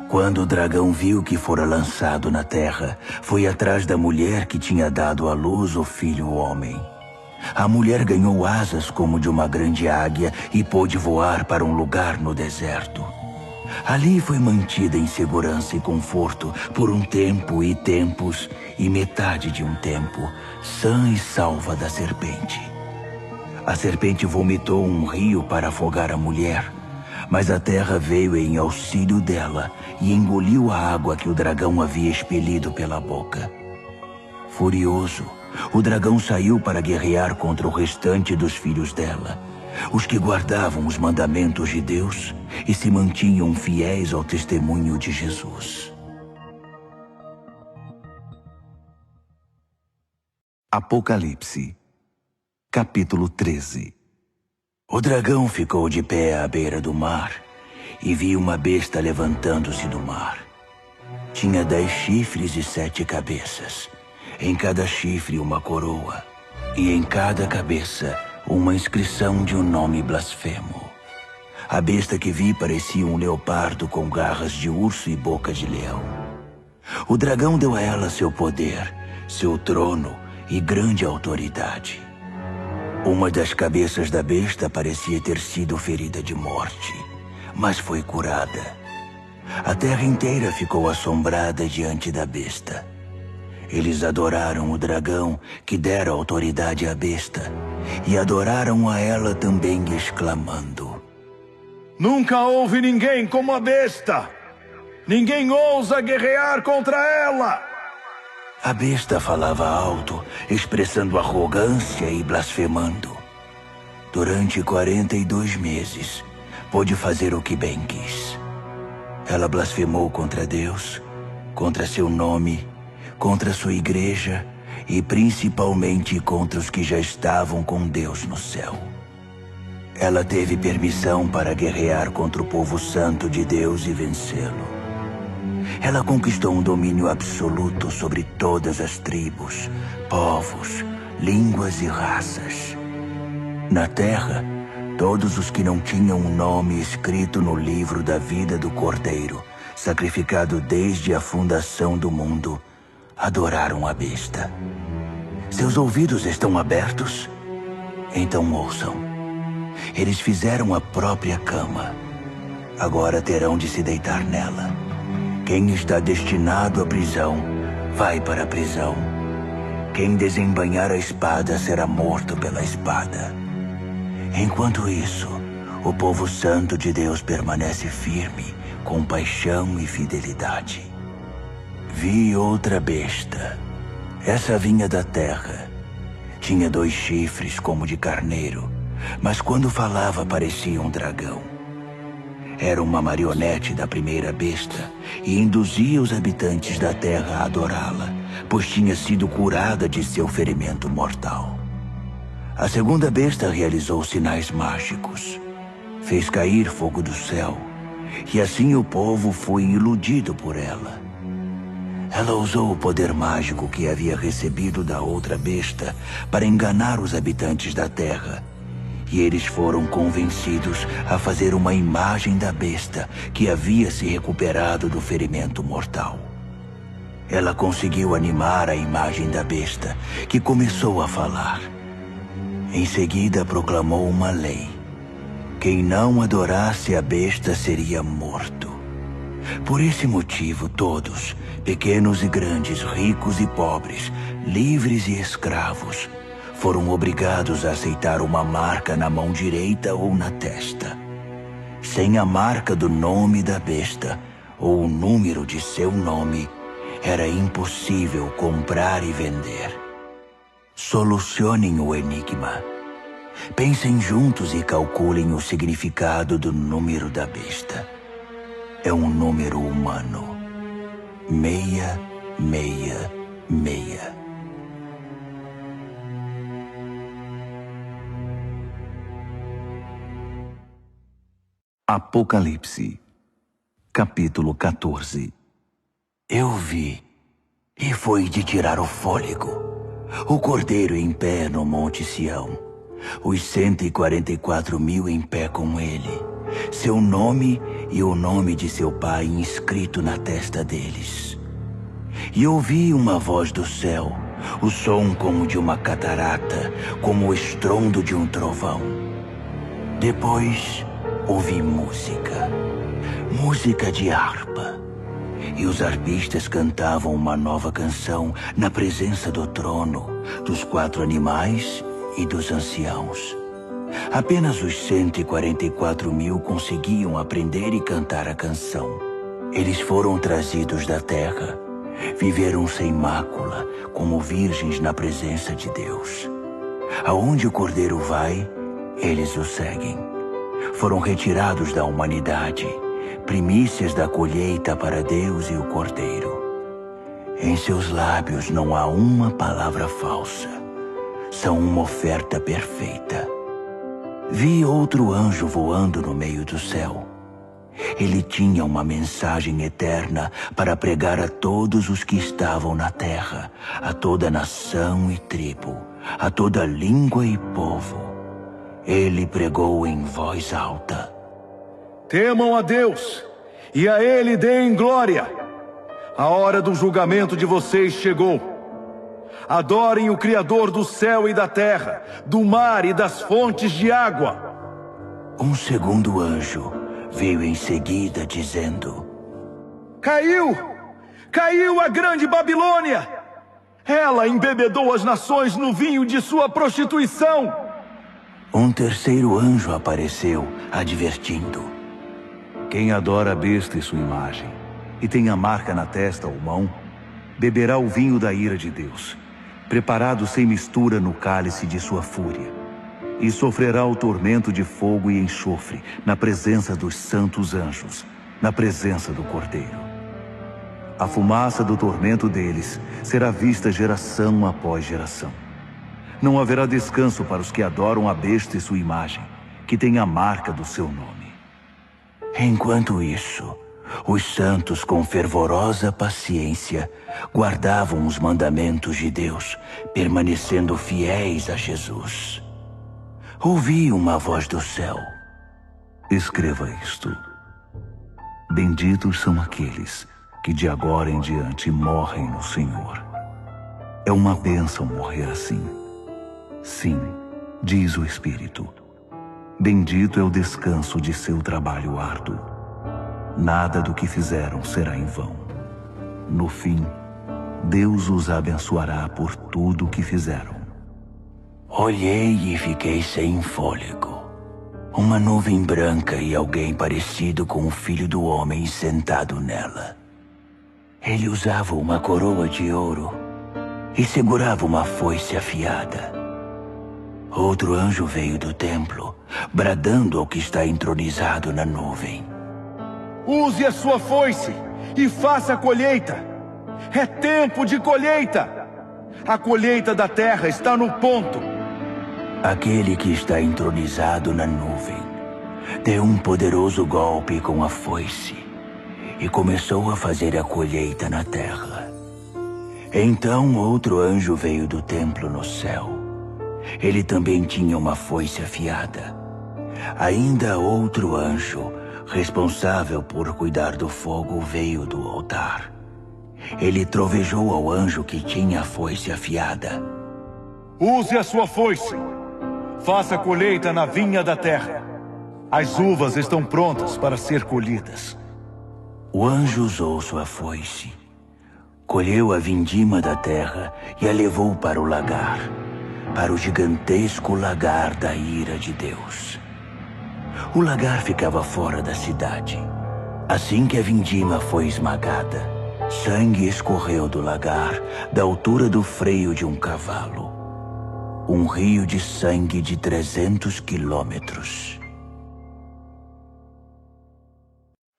S1: Quando o dragão viu que fora lançado na terra, foi atrás da mulher que tinha dado à luz o filho homem. A mulher ganhou asas como de uma grande águia e pôde voar para um lugar no deserto. Ali foi mantida em segurança e conforto por um tempo e tempos e metade de um tempo, sã e salva da serpente. A serpente vomitou um rio para afogar a mulher, mas a terra veio em auxílio dela e engoliu a água que o dragão havia expelido pela boca. Furioso, o dragão saiu para guerrear contra o restante dos filhos dela, os que guardavam os mandamentos de Deus e se mantinham fiéis ao testemunho de Jesus. Apocalipse, capítulo 13. O dragão ficou de pé à beira do mar e viu uma besta levantando-se do mar. Tinha 10 chifres e 7 cabeças. Em cada chifre uma coroa, e em cada cabeça uma inscrição de um nome blasfemo. A besta que vi parecia um leopardo com garras de urso e boca de leão. O dragão deu a ela seu poder, seu trono e grande autoridade. Uma das cabeças da besta parecia ter sido ferida de morte, mas foi curada. A terra inteira ficou assombrada diante da besta. Eles adoraram o dragão, que dera autoridade à besta, e adoraram a ela também, exclamando:
S2: Nunca houve ninguém como a besta! Ninguém ousa guerrear contra ela!
S1: A besta falava alto, expressando arrogância e blasfemando. Durante 42 meses, pôde fazer o que bem quis. Ela blasfemou contra Deus, contra seu nome, contra sua igreja e principalmente contra os que já estavam com Deus no céu. Ela teve permissão para guerrear contra o povo santo de Deus e vencê-lo. Ela conquistou um domínio absoluto sobre todas as tribos, povos, línguas e raças. Na terra, todos os que não tinham um nome escrito no livro da vida do Cordeiro, sacrificado desde a fundação do mundo, adoraram a besta. Seus ouvidos estão abertos? Então ouçam. Eles fizeram a própria cama. Agora terão de se deitar nela. Quem está destinado à prisão, vai para a prisão. Quem desembainhar a espada será morto pela espada. Enquanto isso, o povo santo de Deus permanece firme, com paixão e fidelidade. Vi outra besta. Essa vinha da terra. Tinha 2 chifres como de carneiro, mas quando falava parecia um dragão. Era uma marionete da primeira besta e induzia os habitantes da terra a adorá-la, pois tinha sido curada de seu ferimento mortal. A segunda besta realizou sinais mágicos. Fez cair fogo do céu, e assim o povo foi iludido por ela. Ela usou o poder mágico que havia recebido da outra besta para enganar os habitantes da terra, e eles foram convencidos a fazer uma imagem da besta que havia se recuperado do ferimento mortal. Ela conseguiu animar a imagem da besta, que começou a falar. Em seguida proclamou uma lei. Quem não adorasse a besta seria morto. Por esse motivo, todos, pequenos e grandes, ricos e pobres, livres e escravos, foram obrigados a aceitar uma marca na mão direita ou na testa. Sem a marca do nome da besta ou o número de seu nome, era impossível comprar e vender. Solucionem o enigma. Pensem juntos e calculem o significado do número da besta. É um número humano. 666. Apocalipse, capítulo 14.
S3: Eu vi, e foi de tirar o fôlego, o Cordeiro em pé no Monte Sião, os 144.000 em pé com ele, seu nome e o nome de seu pai inscrito na testa deles. E ouvi uma voz do céu, o som como de uma catarata, como o estrondo de um trovão. Depois ouvi música de harpa. E os arpistas cantavam uma nova canção na presença do trono, dos 4 animais e dos anciãos. Apenas os 144.000 conseguiam aprender e cantar a canção. Eles foram trazidos da terra, viveram sem mácula, como virgens na presença de Deus. Aonde o Cordeiro vai, eles o seguem. Foram retirados da humanidade, primícias da colheita para Deus e o Cordeiro. Em seus lábios não há uma palavra falsa. São uma oferta perfeita. Vi outro anjo voando no meio do céu. Ele tinha uma mensagem eterna para pregar a todos os que estavam na terra, a toda nação e tribo, a toda língua e povo. Ele pregou em voz alta:
S2: Temam a Deus, e a Ele deem glória. A hora do julgamento de vocês chegou. Adorem o Criador do céu e da terra, do mar e das fontes de água.
S3: Um segundo anjo veio em seguida dizendo:
S2: Caiu a grande Babilônia! Ela embebedou as nações no vinho de sua prostituição.
S3: Um terceiro anjo apareceu, advertindo:
S1: Quem adora a besta e sua imagem, e tem a marca na testa ou mão, beberá o vinho da ira de Deus, preparado sem mistura no cálice de sua fúria, e sofrerá o tormento de fogo e enxofre na presença dos santos anjos, na presença do Cordeiro. A fumaça do tormento deles será vista geração após geração. Não haverá descanso para os que adoram a besta e sua imagem, que tem a marca do seu nome.
S3: Enquanto isso, os santos com fervorosa paciência guardavam os mandamentos de Deus, permanecendo fiéis a Jesus. Ouvi uma voz do céu:
S1: Escreva isto. Benditos são aqueles que de agora em diante morrem no Senhor. É uma bênção morrer assim. Sim, diz o Espírito. Bendito é o descanso de seu trabalho árduo. Nada do que fizeram será em vão. No fim, Deus os abençoará por tudo o que fizeram.
S3: Olhei e fiquei sem fôlego. Uma nuvem branca e alguém parecido com o Filho do Homem sentado nela. Ele usava uma coroa de ouro e segurava uma foice afiada. Outro anjo veio do templo, bradando ao que está entronizado na nuvem:
S2: Use a sua foice e faça a colheita. É tempo de colheita. A colheita da terra está no ponto.
S3: Aquele que está entronizado na nuvem deu um poderoso golpe com a foice e começou a fazer a colheita na terra. Então outro anjo veio do templo no céu. Ele também tinha uma foice afiada. Ainda outro anjo, responsável por cuidar do fogo, veio do altar. Ele trovejou ao anjo que tinha a foice afiada:
S2: Use a sua foice. Faça a colheita na vinha da terra. As uvas estão prontas para ser colhidas.
S3: O anjo usou sua foice, colheu a vindima da terra e a levou para o lagar, para o gigantesco lagar da ira de Deus. O lagar ficava fora da cidade. Assim que a vindima foi esmagada, sangue escorreu do lagar, da altura do freio de um cavalo. Um rio de sangue de 300 quilômetros.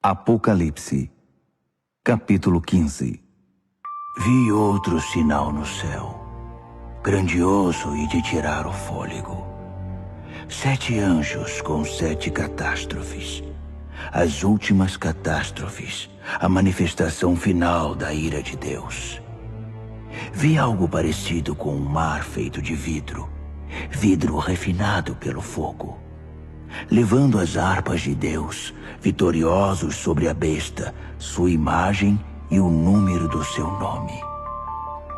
S1: Apocalipse, capítulo 15.
S3: Vi outro sinal no céu, grandioso e de tirar o fôlego. 7 anjos com 7 catástrofes, as últimas catástrofes, a manifestação final da ira de Deus. Vi algo parecido com um mar feito de vidro, vidro refinado pelo fogo, levando as harpas de Deus, vitoriosos sobre a besta, sua imagem e o número do seu nome.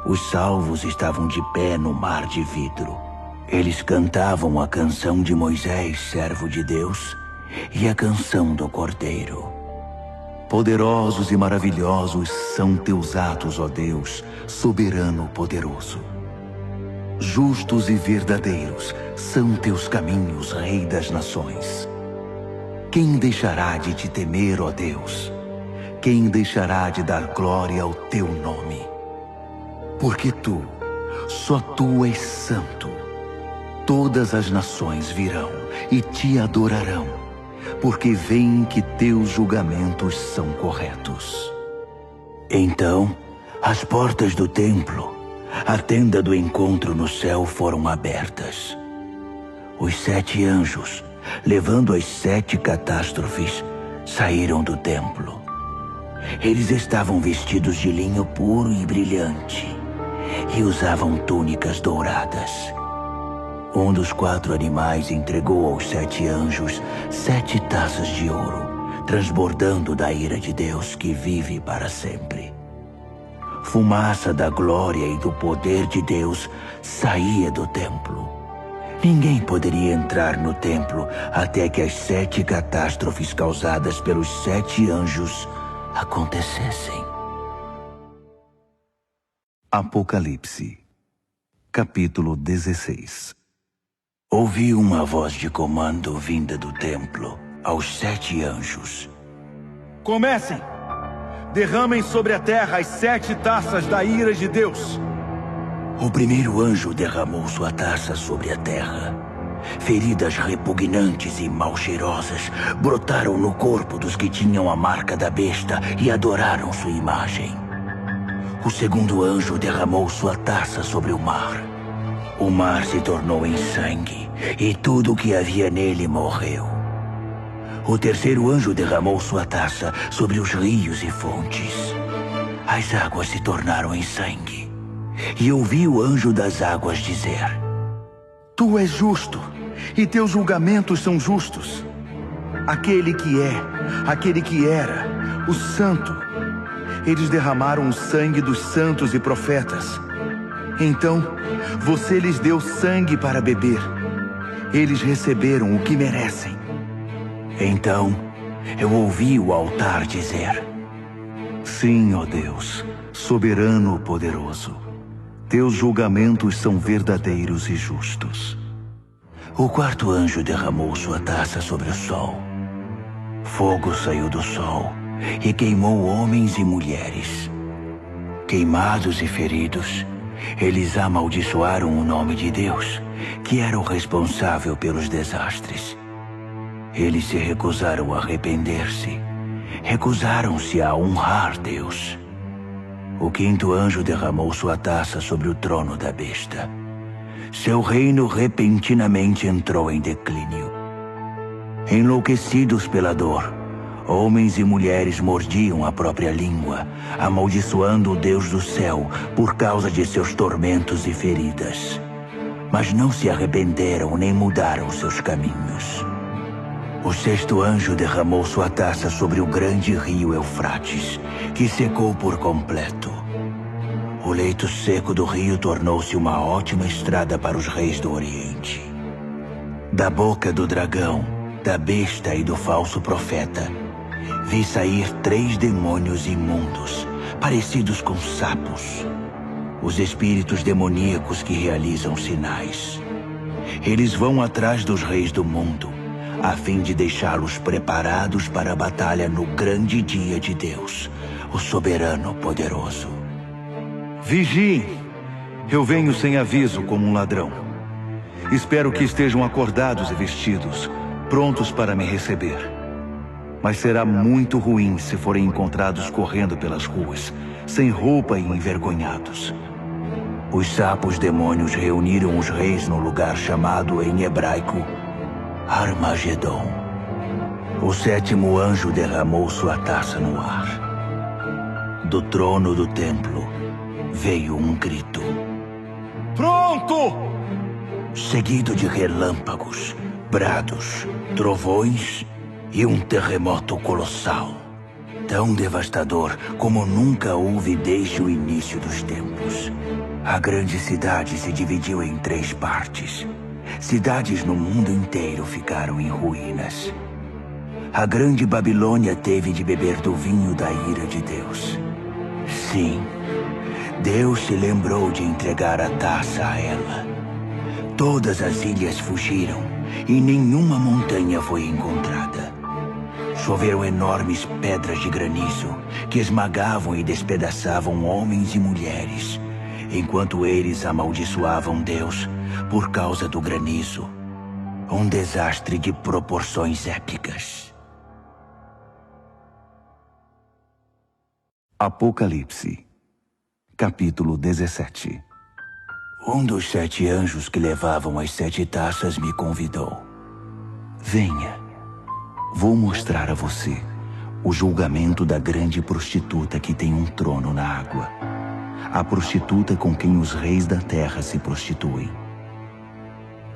S3: Os salvos estavam de pé no mar de vidro. Eles cantavam a canção de Moisés, servo de Deus, e a canção do Cordeiro.
S1: Poderosos e maravilhosos são teus atos, ó Deus, soberano poderoso. Justos e verdadeiros são teus caminhos, Rei das nações. Quem deixará de te temer, ó Deus? Quem deixará de dar glória ao teu nome? Porque tu, só tu és santo. Todas as nações virão e te adorarão, porque veem que teus julgamentos são corretos.
S3: Então, as portas do templo, a tenda do encontro no céu foram abertas. Os 7 anjos, levando as 7 catástrofes, saíram do templo. Eles estavam vestidos de linho puro e brilhante, e usavam túnicas douradas. Um dos 4 animais entregou aos 7 anjos 7 taças de ouro, transbordando da ira de Deus que vive para sempre. Fumaça da glória e do poder de Deus saía do templo. Ninguém poderia entrar no templo até que as 7 catástrofes causadas pelos 7 anjos acontecessem.
S1: Apocalipse, capítulo 16.
S3: Ouvi uma voz de comando vinda do templo aos 7 anjos.
S2: Comecem! Derramem sobre a terra as 7 taças da ira de Deus.
S3: O primeiro anjo derramou sua taça sobre a terra. Feridas repugnantes e mal cheirosas brotaram no corpo dos que tinham a marca da besta e adoraram sua imagem. O segundo anjo derramou sua taça sobre o mar. O mar se tornou em sangue, e tudo o que havia nele morreu. O terceiro anjo derramou sua taça sobre os rios e fontes. As águas se tornaram em sangue. E ouvi o anjo das águas dizer:
S2: Tu és justo, e teus julgamentos são justos. Aquele que é, aquele que era, o santo. Eles derramaram o sangue dos santos e profetas. Então, você lhes deu sangue para beber. Eles receberam o que merecem.
S3: Então, eu ouvi o altar dizer:
S1: Sim, ó Deus, soberano poderoso. Teus julgamentos são verdadeiros e justos.
S3: O quarto anjo derramou sua taça sobre o sol. Fogo saiu do sol e queimou homens e mulheres. Queimados e feridos, eles amaldiçoaram o nome de Deus, que era o responsável pelos desastres. Eles se recusaram a arrepender-se. Recusaram-se a honrar Deus. O quinto anjo derramou sua taça sobre o trono da besta. Seu reino repentinamente entrou em declínio. Enlouquecidos pela dor, homens e mulheres mordiam a própria língua, amaldiçoando o Deus do céu por causa de seus tormentos e feridas. Mas não se arrependeram nem mudaram seus caminhos. O sexto anjo derramou sua taça sobre o grande rio Eufrates, que secou por completo. O leito seco do rio tornou-se uma ótima estrada para os reis do Oriente. Da boca do dragão, da besta e do falso profeta, vi sair 3 demônios imundos, parecidos com sapos. Os espíritos demoníacos que realizam sinais. Eles vão atrás dos reis do mundo, a fim de deixá-los preparados para a batalha no grande dia de Deus, o soberano poderoso.
S1: Vigiem! Eu venho sem aviso como um ladrão. Espero que estejam acordados e vestidos, prontos para me receber. Mas será muito ruim se forem encontrados correndo pelas ruas, sem roupa e envergonhados.
S3: Os sapos demônios reuniram os reis no lugar chamado em hebraico Armagedon. O sétimo anjo derramou sua taça no ar. Do trono do templo veio um grito.
S2: Pronto!
S3: Seguido de relâmpagos, brados, trovões e um terremoto colossal. Tão devastador como nunca houve desde o início dos tempos. A grande cidade se dividiu em 3 partes. Cidades no mundo inteiro ficaram em ruínas. A grande Babilônia teve de beber do vinho da ira de Deus. Sim, Deus se lembrou de entregar a taça a ela. Todas as ilhas fugiram e nenhuma montanha foi encontrada. Choveram enormes pedras de granizo que esmagavam e despedaçavam homens e mulheres, enquanto eles amaldiçoavam Deus por causa do granizo. Um desastre de proporções épicas.
S1: Apocalipse, capítulo 17.
S3: Um dos 7 anjos que levavam as 7 taças me convidou.
S1: Venha, vou mostrar a você o julgamento da grande prostituta que tem um trono na água. A prostituta com quem os reis da terra se prostituem.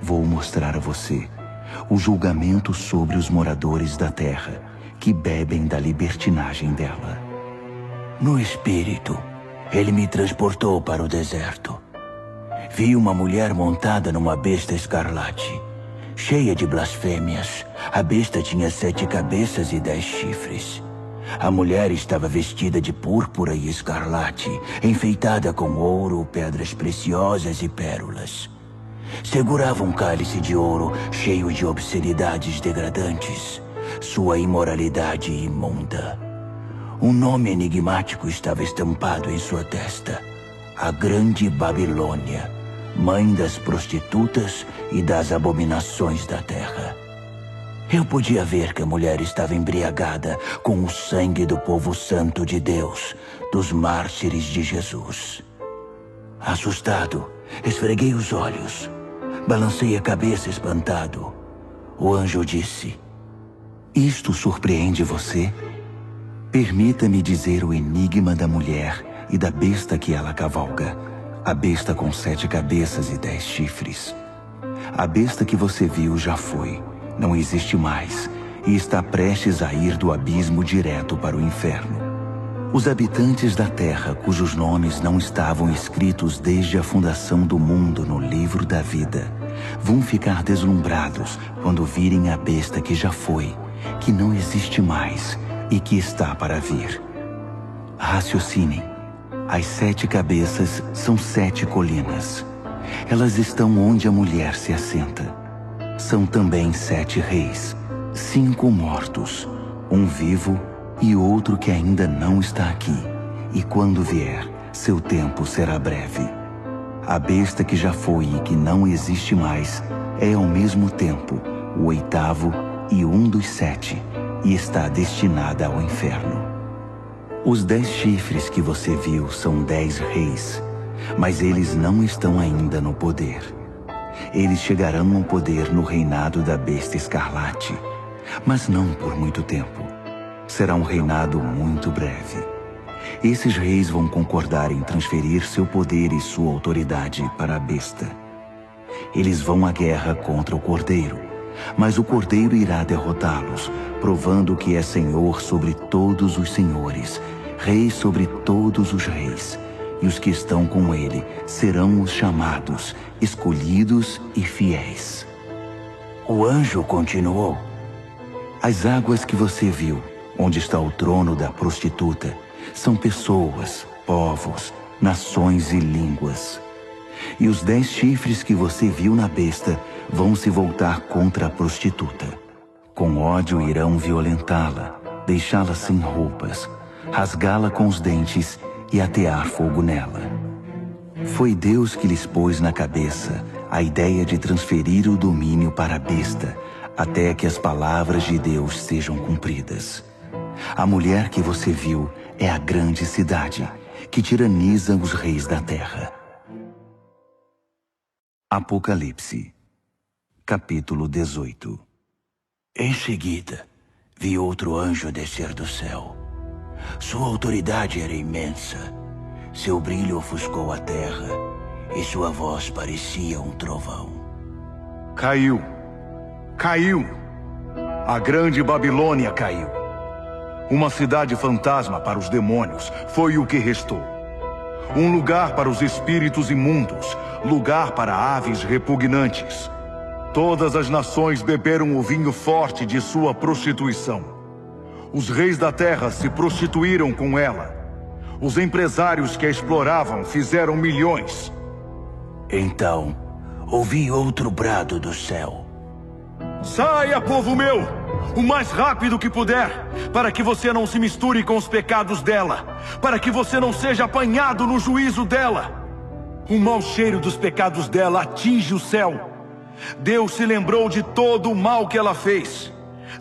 S1: Vou mostrar a você o julgamento sobre os moradores da terra que bebem da libertinagem dela.
S3: No espírito, ele me transportou para o deserto. Vi uma mulher montada numa besta escarlate, cheia de blasfêmias. A besta tinha 7 cabeças e 10 chifres. A mulher estava vestida de púrpura e escarlate, enfeitada com ouro, pedras preciosas e pérolas. Segurava um cálice de ouro cheio de obscenidades degradantes, sua imoralidade imunda. Um nome enigmático estava estampado em sua testa: a Grande Babilônia, mãe das prostitutas e das abominações da terra. Eu podia ver que a mulher estava embriagada com o sangue do povo santo de Deus, dos mártires de Jesus. Assustado, esfreguei os olhos, balancei a cabeça espantado. O anjo disse:
S1: Isto surpreende você? Permita-me dizer o enigma da mulher e da besta que ela cavalga. A besta com 7 cabeças e 10 chifres. A besta que você viu já foi, não existe mais, e está prestes a ir do abismo direto para o inferno. Os habitantes da terra, cujos nomes não estavam escritos desde a fundação do mundo no livro da vida, vão ficar deslumbrados quando virem a besta que já foi, que não existe mais e que está para vir. Raciocinem. As 7 cabeças são 7 colinas. Elas estão onde a mulher se assenta. São também 7 reis, 5 mortos, um vivo e outro que ainda não está aqui. E quando vier, seu tempo será breve. A besta que já foi e que não existe mais é ao mesmo tempo o 8º e um dos 7, e está destinada ao inferno. Os 10 chifres que você viu são 10 reis, mas eles não estão ainda no poder. Eles chegarão ao poder no reinado da besta escarlate, mas não por muito tempo. Será um reinado muito breve. Esses reis vão concordar em transferir seu poder e sua autoridade para a besta. Eles vão à guerra contra o Cordeiro, mas o Cordeiro irá derrotá-los, provando que é Senhor sobre todos os senhores, Rei sobre todos os reis, e os que estão com ele serão os chamados, escolhidos e fiéis.
S3: O anjo continuou:
S1: As águas que você viu, onde está o trono da prostituta, são pessoas, povos, nações e línguas. E os 10 chifres que você viu na besta vão se voltar contra a prostituta. Com ódio irão violentá-la, deixá-la sem roupas, rasgá-la com os dentes e atear fogo nela. Foi Deus que lhes pôs na cabeça a ideia de transferir o domínio para a besta, até que as palavras de Deus sejam cumpridas. A mulher que você viu é a grande cidade, que tiraniza os reis da terra. Apocalipse, capítulo 18.
S3: Em seguida, vi outro anjo descer do céu. Sua autoridade era imensa. Seu brilho ofuscou a terra e sua voz parecia um trovão.
S2: Caiu. Caiu. A grande Babilônia caiu. Uma cidade fantasma para os demônios foi o que restou. Um lugar para os espíritos imundos, lugar para aves repugnantes. Todas as nações beberam o vinho forte de sua prostituição. Os reis da terra se prostituíram com ela. Os empresários que a exploravam fizeram milhões.
S3: Então, ouvi outro brado do céu.
S2: Saia, povo meu, o mais rápido que puder, para que você não se misture com os pecados dela, para que você não seja apanhado no juízo dela. O mau cheiro dos pecados dela atinge o céu. Deus se lembrou de todo o mal que ela fez.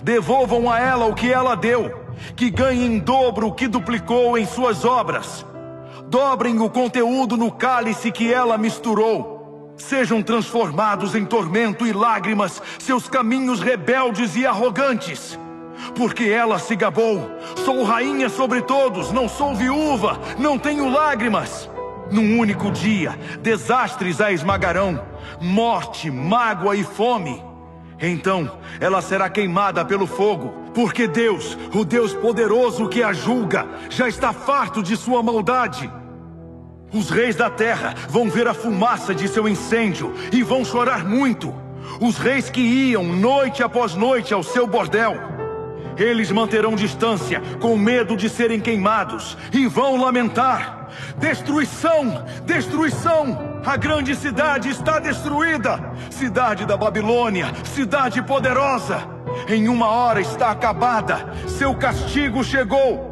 S2: Devolvam a ela o que ela deu, que ganhe em dobro o que duplicou em suas obras. Dobrem o conteúdo no cálice que ela misturou. Sejam transformados em tormento e lágrimas seus caminhos rebeldes e arrogantes. Porque ela se gabou: sou rainha sobre todos, não sou viúva, não tenho lágrimas. Num único dia, desastres a esmagarão, morte, mágoa e fome. Então, ela será queimada pelo fogo, porque Deus, o Deus poderoso que a julga, já está farto de sua maldade. Os reis da terra vão ver a fumaça de seu incêndio e vão chorar muito. Os reis que iam noite após noite ao seu bordel. Eles manterão distância, com medo de serem queimados, e vão lamentar: destruição! Destruição! A grande cidade está destruída! Cidade da Babilônia, cidade poderosa! Em uma hora está acabada, seu castigo chegou!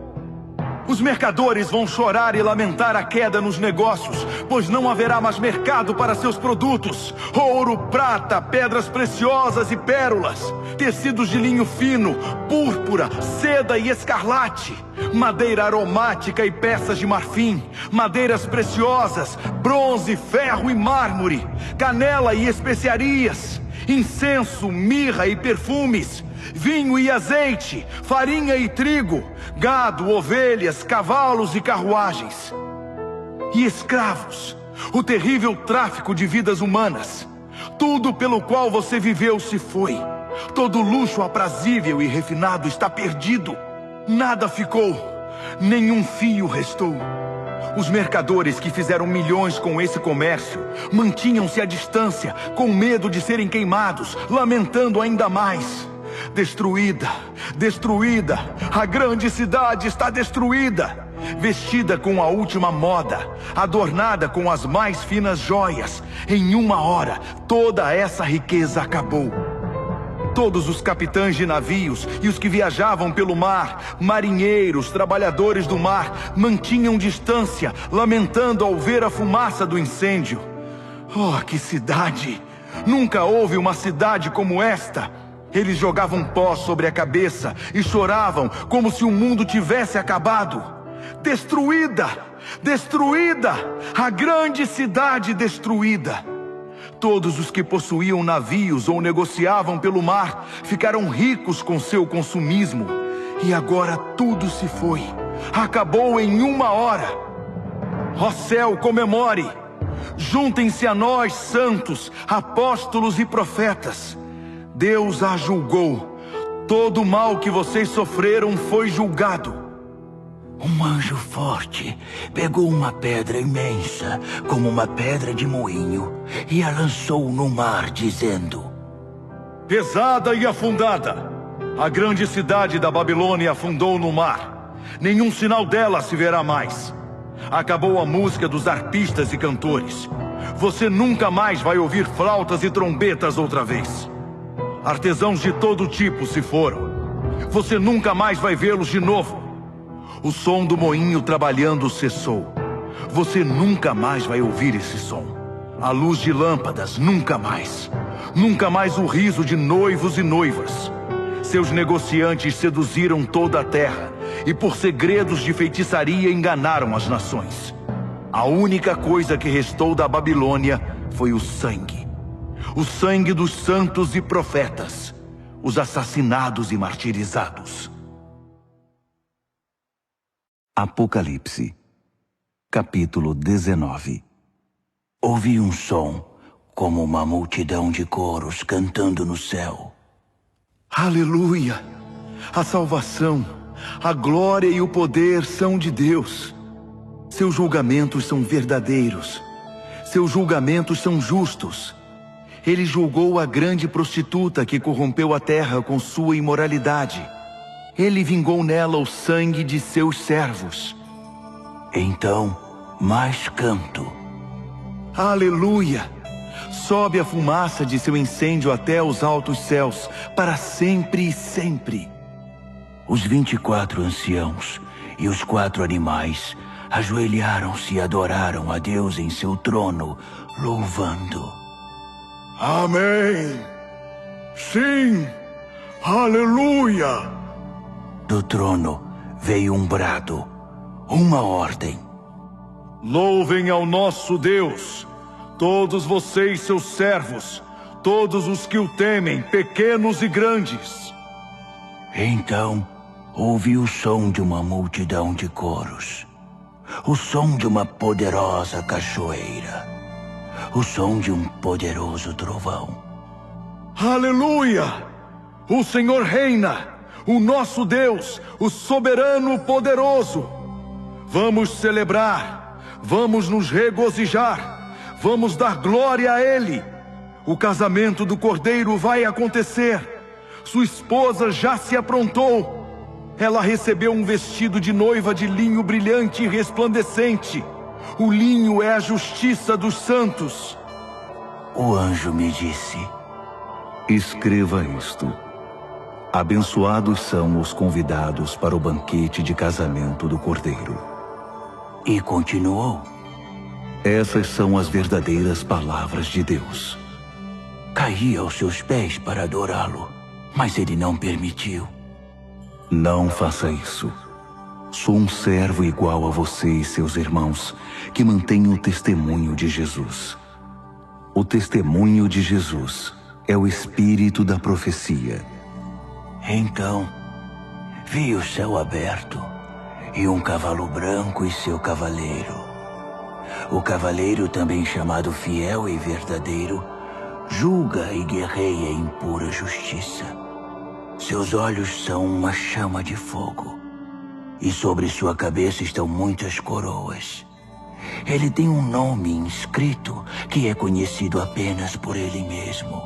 S2: Os mercadores vão chorar e lamentar a queda nos negócios, pois não haverá mais mercado para seus produtos. Ouro, prata, pedras preciosas e pérolas, tecidos de linho fino, púrpura, seda e escarlate, madeira aromática e peças de marfim, madeiras preciosas, bronze, ferro e mármore, canela e especiarias, incenso, mirra e perfumes, vinho e azeite, farinha e trigo, gado, ovelhas, cavalos e carruagens. E escravos, o terrível tráfico de vidas humanas. Tudo pelo qual você viveu se foi. Todo luxo aprazível e refinado está perdido. Nada ficou, nenhum fio restou. Os mercadores que fizeram milhões com esse comércio mantinham-se à distância, com medo de serem queimados, lamentando ainda mais. Destruída, destruída, a grande cidade está destruída. Vestida com a última moda, adornada com as mais finas joias, em uma hora toda essa riqueza acabou. Todos os capitães de navios e os que viajavam pelo mar, marinheiros, trabalhadores do mar, mantinham distância, lamentando ao ver a fumaça do incêndio. Oh, que cidade! Nunca houve uma cidade como esta. Eles jogavam pó sobre a cabeça e choravam como se o mundo tivesse acabado. Destruída! Destruída! A grande cidade destruída! Todos os que possuíam navios ou negociavam pelo mar ficaram ricos com seu consumismo. E agora tudo se foi. Acabou em uma hora. Ó céu, comemore! Juntem-se a nós, santos, apóstolos e profetas. Deus a julgou. Todo o mal que vocês sofreram foi julgado.
S3: Um anjo forte pegou uma pedra imensa, como uma pedra de moinho, e a lançou no mar, dizendo:
S2: pesada e afundada, a grande cidade da Babilônia afundou no mar. Nenhum sinal dela se verá mais. Acabou a música dos arpistas e cantores. Você nunca mais vai ouvir flautas e trombetas outra vez. Artesãos de todo tipo se foram. Você nunca mais vai vê-los de novo. O som do moinho trabalhando cessou. Você nunca mais vai ouvir esse som. A luz de lâmpadas, nunca mais. Nunca mais o riso de noivos e noivas. Seus negociantes seduziram toda a terra e por segredos de feitiçaria enganaram as nações. A única coisa que restou da Babilônia foi o sangue. O sangue dos santos e profetas.
S1: os assassinados e martirizados. Apocalipse, capítulo 19.
S3: Ouvi um som, como uma multidão de coros cantando no céu.
S2: Aleluia! A salvação, a glória e o poder são de Deus. Seus julgamentos são verdadeiros. Seus julgamentos são justos. Ele julgou a grande prostituta que corrompeu a terra com sua imoralidade. Ele vingou nela o sangue de seus servos.
S3: Então, mais canto.
S2: Aleluia! Sobe a fumaça de seu incêndio até os altos céus, para sempre e sempre.
S3: Os 24 anciãos e os 4 animais ajoelharam-se e adoraram a Deus em seu trono, louvando.
S2: Amém! Sim! Aleluia!
S3: Do trono veio um brado, uma ordem.
S2: Louvem ao nosso Deus, todos vocês, seus servos, todos os que o temem, pequenos e grandes.
S3: Então, ouvi o som de uma multidão de coros, o som de uma poderosa cachoeira, o som de um poderoso trovão.
S2: Aleluia! O Senhor reina! O nosso Deus, o soberano poderoso. Vamos celebrar, vamos nos regozijar, vamos dar glória a Ele. O casamento do Cordeiro vai acontecer. Sua esposa já se aprontou. Ela recebeu um vestido de noiva de linho brilhante e resplandecente. O linho é a justiça dos santos.
S3: O anjo me disse:
S1: escreva isto. Abençoados são os convidados para o banquete de casamento do Cordeiro.
S3: E continuou:
S1: essas são as verdadeiras palavras de Deus.
S3: Caí aos seus pés para adorá-lo, mas ele não permitiu.
S1: Não faça isso. Sou um servo igual a você e seus irmãos, que mantém o testemunho de Jesus. O testemunho de Jesus é o espírito da profecia.
S3: Então, vi o céu aberto e um cavalo branco e seu cavaleiro. O cavaleiro, também chamado Fiel e Verdadeiro, julga e guerreia em pura justiça. Seus olhos são uma chama de fogo, e sobre sua cabeça estão muitas coroas. Ele tem um nome inscrito que é conhecido apenas por ele mesmo.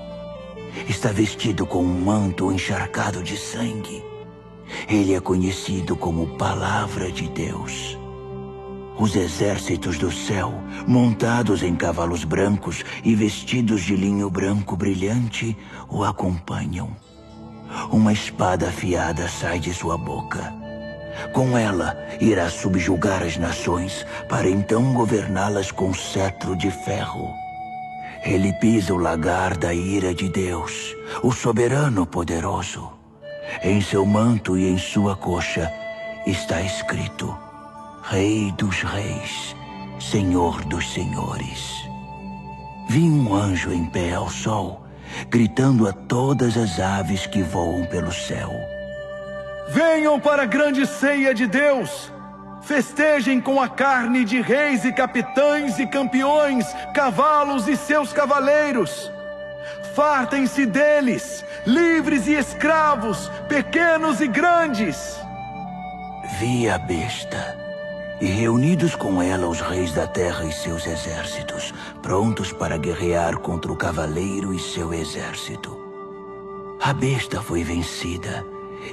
S3: Está vestido com um manto encharcado de sangue. Ele é conhecido como Palavra de Deus. Os exércitos do céu, montados em cavalos brancos e vestidos de linho branco brilhante, o acompanham. Uma espada afiada sai de sua boca. Com ela, irá subjugar as nações, para então governá-las com cetro de ferro. Ele pisa o lagar da ira de Deus, o soberano poderoso. Em seu manto e em sua coxa está escrito: Rei dos reis, Senhor dos senhores. Vi um anjo em pé ao sol, gritando a todas as aves que voam pelo céu:
S2: venham para a grande ceia de Deus! Festejem com a carne de reis e capitães e campeões, cavalos e seus cavaleiros. Fartem-se deles, livres e escravos, pequenos e grandes.
S3: Vi a besta, e reunidos com ela os reis da terra e seus exércitos, prontos para guerrear contra o cavaleiro e seu exército. A besta foi vencida,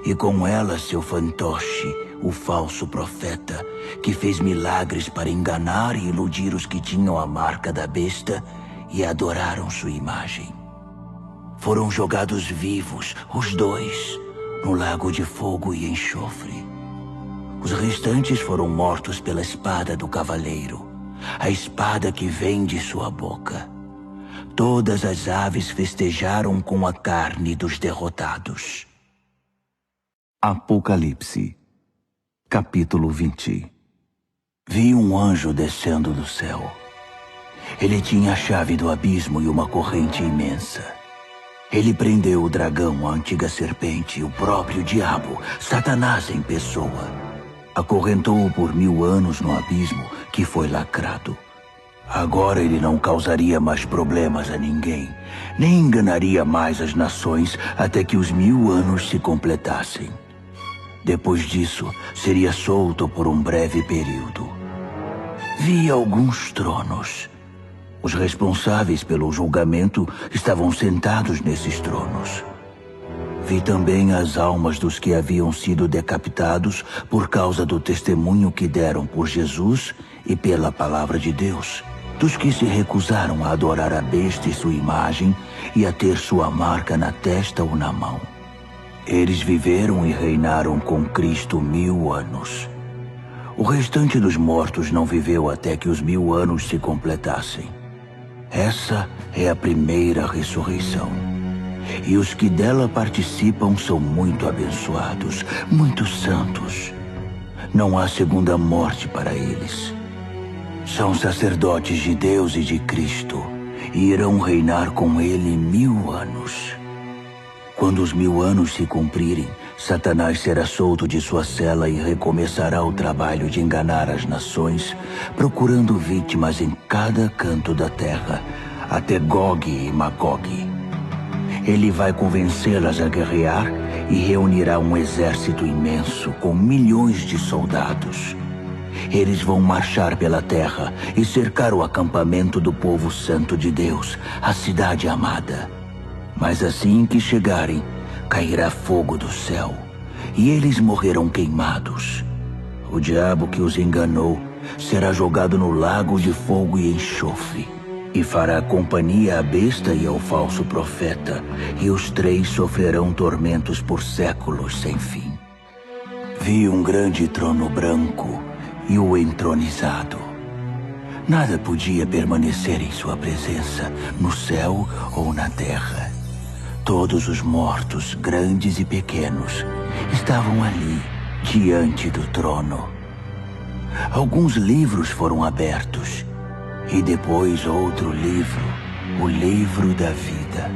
S3: e com ela seu fantoche, o falso profeta, que fez milagres para enganar e iludir os que tinham a marca da besta e adoraram sua imagem. Foram jogados vivos, os dois, no lago de fogo e enxofre. Os restantes foram mortos pela espada do cavaleiro, a espada que vem de sua boca. Todas as aves festejaram com a carne dos derrotados.
S1: Apocalipse, capítulo 20.
S3: Vi um anjo descendo do céu. Ele tinha a chave do abismo e uma corrente imensa. Ele prendeu o dragão, a antiga serpente, o próprio diabo, Satanás em pessoa. Acorrentou-o por 1000 anos no abismo que foi lacrado. Agora ele não causaria mais problemas a ninguém, nem enganaria mais as nações até que os 1000 anos se completassem. Depois disso, seria solto por um breve período. Vi alguns tronos. Os responsáveis pelo julgamento estavam sentados nesses tronos. Vi também as almas dos que haviam sido decapitados por causa do testemunho que deram por Jesus e pela palavra de Deus, dos que se recusaram a adorar a besta e sua imagem e a ter sua marca na testa ou na mão. Eles viveram e reinaram com Cristo 1000 anos. O restante dos mortos não viveu até que os 1000 anos se completassem. Essa é a primeira ressurreição. E os que dela participam são muito abençoados, muito santos. Não há segunda morte para eles. São sacerdotes de Deus e de Cristo, e irão reinar com ele 1000 anos. Quando os 1000 anos se cumprirem, Satanás será solto de sua cela e recomeçará o trabalho de enganar as nações, procurando vítimas em cada canto da terra, até Gog e Magog. Ele vai convencê-las a guerrear e reunirá um exército imenso com milhões de soldados. Eles vão marchar pela terra e cercar o acampamento do povo santo de Deus, a cidade amada. Mas assim que chegarem, cairá fogo do céu, e eles morrerão queimados. O diabo que os enganou será jogado no lago de fogo e enxofre, e fará companhia à besta e ao falso profeta, e os 3 sofrerão tormentos por séculos sem fim. Vi um grande trono branco e o entronizado. Nada podia permanecer em sua presença, no céu ou na terra. Todos os mortos, grandes e pequenos, estavam ali, diante do trono. Alguns livros foram abertos, e depois outro livro, o livro da vida.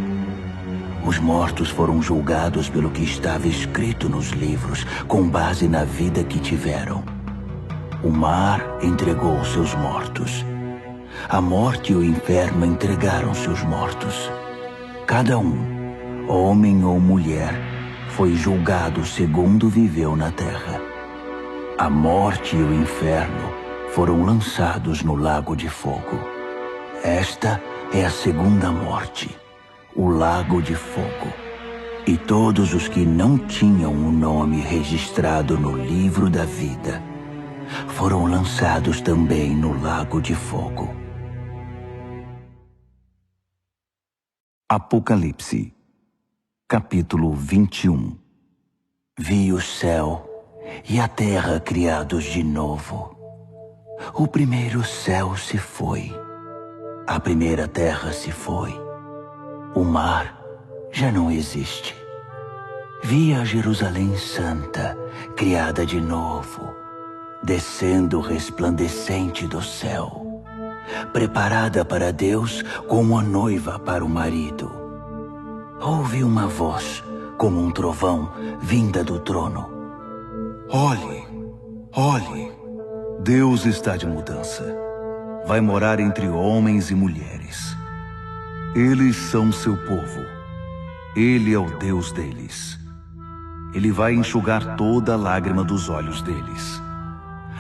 S3: Os mortos foram julgados pelo que estava escrito nos livros, com base na vida que tiveram. O mar entregou seus mortos. A morte e o inferno entregaram seus mortos. Cada um, homem ou mulher, foi julgado segundo viveu na terra. A morte e o inferno foram lançados no lago de fogo. Esta é a segunda morte, o lago de fogo. E todos os que não tinham o nome registrado no livro da vida foram lançados também no lago de fogo.
S1: Apocalipse, capítulo 21.
S3: Vi o céu e a terra criados de novo. O primeiro céu se foi, a primeira terra se foi, o mar já não existe. Vi a Jerusalém Santa, criada de novo, descendo resplandecente do céu, preparada para Deus como a noiva para o marido. Ouvi uma voz, como um trovão, vinda do trono.
S1: Olhe, olhe, Deus está de mudança. Vai morar entre homens e mulheres. Eles são seu povo. Ele é o Deus deles. Ele vai enxugar toda a lágrima dos olhos deles.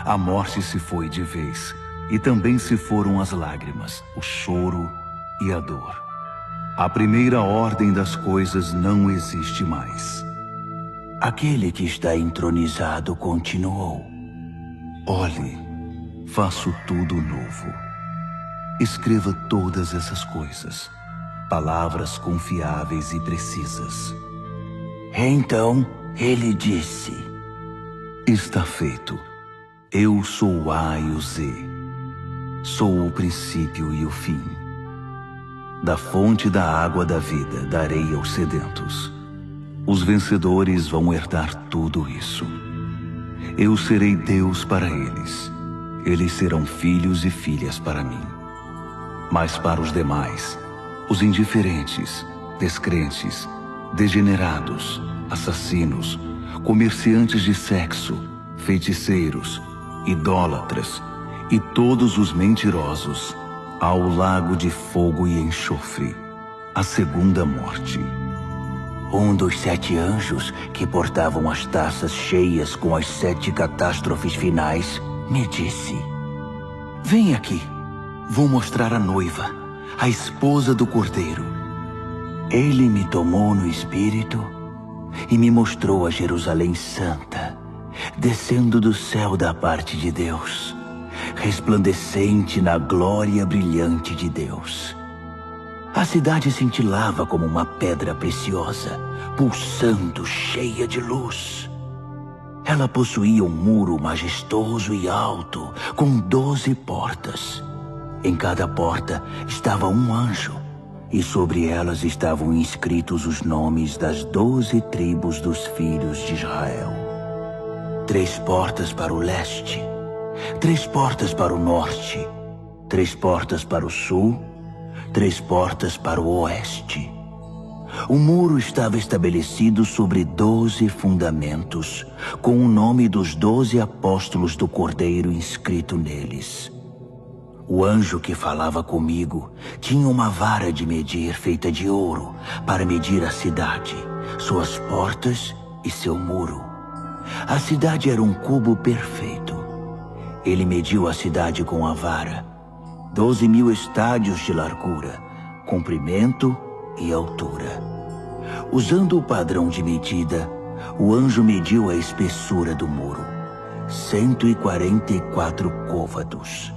S1: A morte se foi de vez, e também se foram as lágrimas, o choro e a dor. A primeira ordem das coisas não existe mais.
S3: Aquele que está entronizado continuou.
S1: Olhe, faço tudo novo. Escreva todas essas coisas, palavras confiáveis e precisas.
S3: Então ele disse:
S1: Está feito. Eu sou o A e o Z. Sou o princípio e o fim. Da fonte da água da vida darei aos sedentos. Os vencedores vão herdar tudo isso. Eu serei Deus para eles. Eles serão filhos e filhas para mim. Mas para os demais, os indiferentes, descrentes, degenerados, assassinos, comerciantes de sexo, feiticeiros, idólatras e todos os mentirosos ao lago de fogo e enxofre, a segunda morte.
S3: Um dos 7 anjos que portavam as taças cheias com as 7 catástrofes finais me disse: "Vem aqui, vou mostrar a noiva, a esposa do Cordeiro." Ele me tomou no espírito e me mostrou a Jerusalém Santa, descendo do céu da parte de Deus, resplandecente na glória brilhante de Deus. A cidade cintilava como uma pedra preciosa, pulsando, cheia de luz. Ela possuía um muro majestoso e alto, com 12 portas. Em cada porta estava um anjo, e sobre elas estavam inscritos os nomes das 12 tribos dos filhos de Israel. 3 portas para o leste, 3 portas para o norte, 3 portas para o sul, 3 portas para o oeste. O muro estava estabelecido sobre 12 fundamentos, com o nome dos 12 apóstolos do Cordeiro inscrito neles. O anjo que falava comigo tinha uma vara de medir feita de ouro para medir a cidade, suas portas e seu muro. A cidade era um cubo perfeito. Ele mediu a cidade com a vara, 12.000 estádios de largura, comprimento e altura. Usando o padrão de medida, o anjo mediu a espessura do muro, 144 côvados.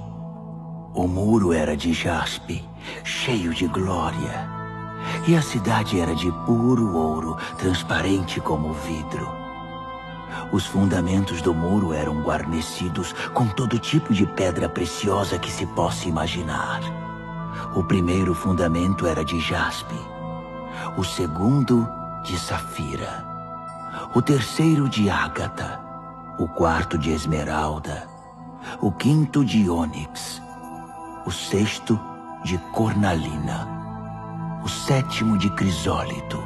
S3: O muro era de jaspe, cheio de glória, e a cidade era de puro ouro, transparente como vidro. Os fundamentos do muro eram guarnecidos com todo tipo de pedra preciosa que se possa imaginar. O primeiro fundamento era de jaspe, o segundo de safira, o terceiro de ágata, o quarto de esmeralda, o quinto de ônix, o sexto de cornalina, o sétimo de crisólito,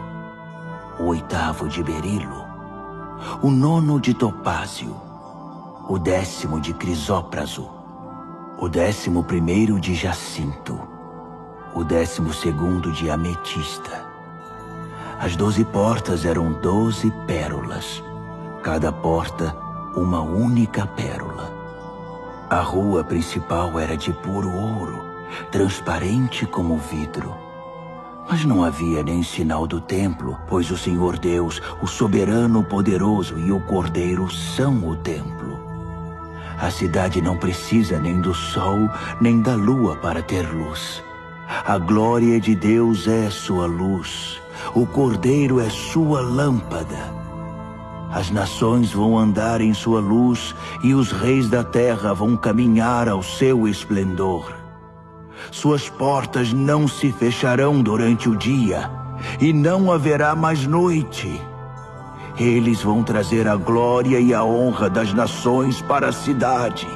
S3: o oitavo de berilo, o 9º de topázio, o 10º de crisópraso, o 11º de jacinto, o 12º de ametista. As 12 portas eram 12 pérolas, cada porta uma única pérola. A rua principal era de puro ouro, transparente como vidro. Mas não havia nem sinal do templo, pois o Senhor Deus, o soberano poderoso e o Cordeiro são o templo. A cidade não precisa nem do sol, nem da lua para ter luz. A glória de Deus é sua luz. O Cordeiro é sua lâmpada. As nações vão andar em sua luz e os reis da terra vão caminhar ao seu esplendor. Suas portas não se fecharão durante o dia e não haverá mais noite. Eles vão trazer a glória e a honra das nações para a cidade.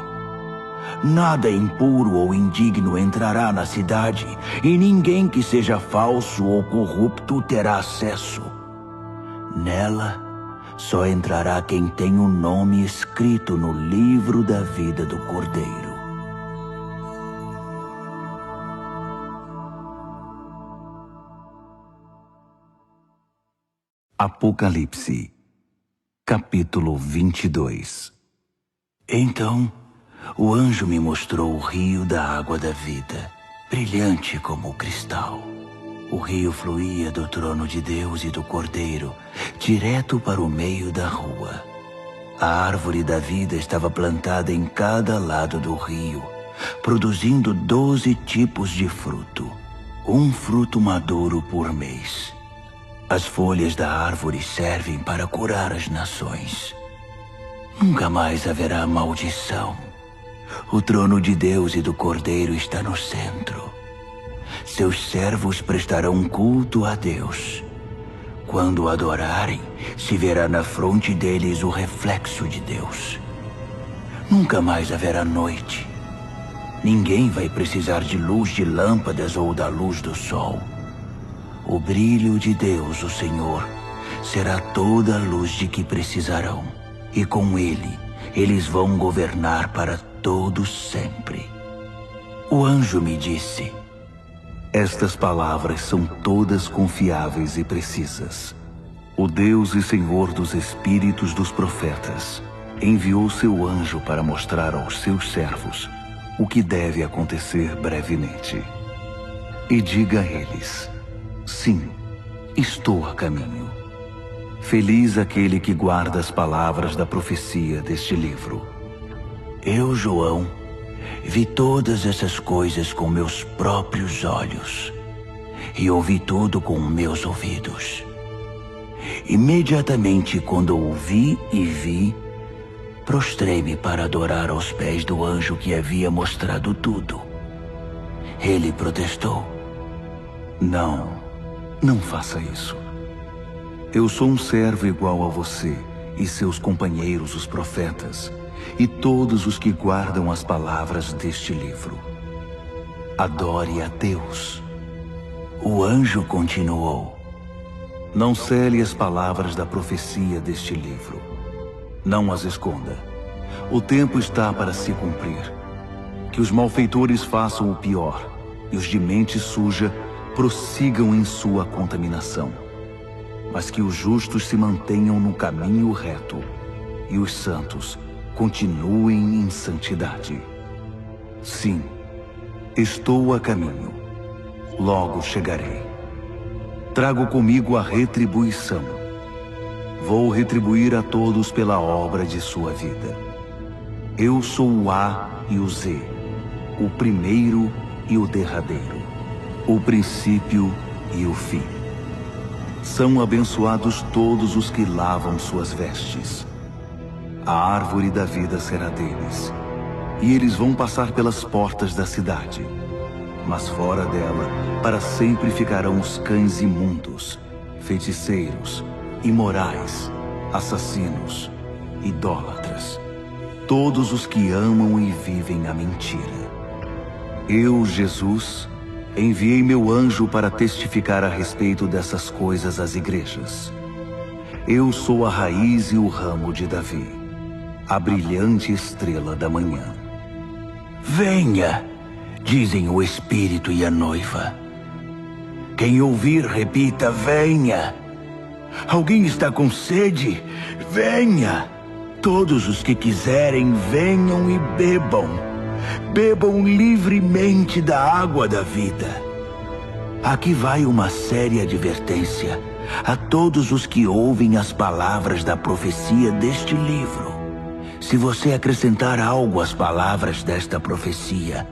S3: Nada impuro ou indigno entrará na cidade, e ninguém que seja falso ou corrupto terá acesso. Nela, só entrará quem tem o nome escrito no livro da vida do Cordeiro.
S1: Apocalipse, capítulo 22.
S3: Então, o anjo me mostrou o rio da água da vida, brilhante como o cristal. O rio fluía do trono de Deus e do Cordeiro, direto para o meio da rua. A árvore da vida estava plantada em cada lado do rio, produzindo 12 tipos de fruto, um fruto maduro por mês. As folhas da árvore servem para curar as nações. Nunca mais haverá maldição. O trono de Deus e do Cordeiro está no centro. Seus servos prestarão culto a Deus. Quando o adorarem, se verá na fronte deles o reflexo de Deus. Nunca mais haverá noite. Ninguém vai precisar de luz de lâmpadas ou da luz do sol. O brilho de Deus, o Senhor, será toda a luz de que precisarão, e com ele eles vão governar para todos sempre. O anjo me disse:
S1: Estas palavras são todas confiáveis e precisas. O Deus e Senhor dos espíritos dos profetas enviou seu anjo para mostrar aos seus servos o que deve acontecer brevemente. E diga a eles: sim, estou a caminho. Feliz aquele que guarda as palavras da profecia deste livro.
S3: Eu, João, vi todas essas coisas com meus próprios olhos e ouvi tudo com meus ouvidos. Imediatamente quando ouvi e vi, prostrei-me para adorar aos pés do anjo que havia mostrado tudo. Ele protestou:
S1: Não faça isso. Eu sou um servo igual a você e seus companheiros os profetas e todos os que guardam as palavras deste livro. Adore a Deus.
S3: O anjo continuou:
S1: Não cele as palavras da profecia deste livro. Não as esconda. O tempo está para se cumprir. Que os malfeitores façam o pior e os de mente suja prossigam em sua contaminação. Mas que os justos se mantenham no caminho reto e os santos continuem em santidade. Sim, estou a caminho. Logo chegarei. Trago comigo a retribuição. Vou retribuir a todos pela obra de sua vida. Eu sou o A e o Z, o primeiro e o derradeiro, o princípio e o fim. São abençoados todos os que lavam suas vestes. A árvore da vida será deles, e eles vão passar pelas portas da cidade. Mas fora dela, para sempre ficarão os cães imundos, feiticeiros, imorais, assassinos, idólatras, todos os que amam e vivem a mentira. Eu, Jesus, enviei meu anjo para testificar a respeito dessas coisas às igrejas. Eu sou a raiz e o ramo de Davi, a brilhante estrela da manhã.
S3: Venha, dizem o Espírito e a noiva. Quem ouvir, repita: venha. Alguém está com sede? Venha. Todos os que quiserem, venham e bebam. Bebam livremente da água da vida. Aqui vai uma séria advertência a todos os que ouvem as palavras da profecia deste livro. Se você acrescentar algo às palavras desta profecia,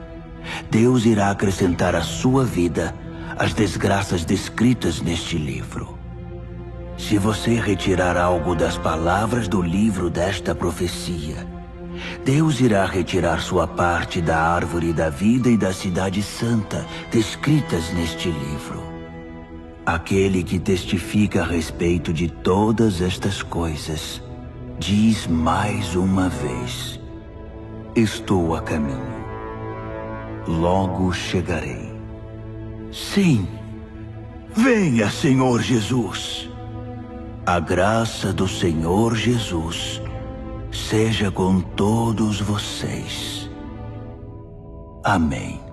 S3: Deus irá acrescentar à sua vida as desgraças descritas neste livro. Se você retirar algo das palavras do livro desta profecia, Deus irá retirar sua parte da árvore da vida e da cidade santa descritas neste livro. Aquele que testifica a respeito de todas estas coisas diz mais uma vez:
S1: estou a caminho. Logo chegarei.
S3: Sim, venha, Senhor Jesus. A graça do Senhor Jesus seja com todos vocês. Amém.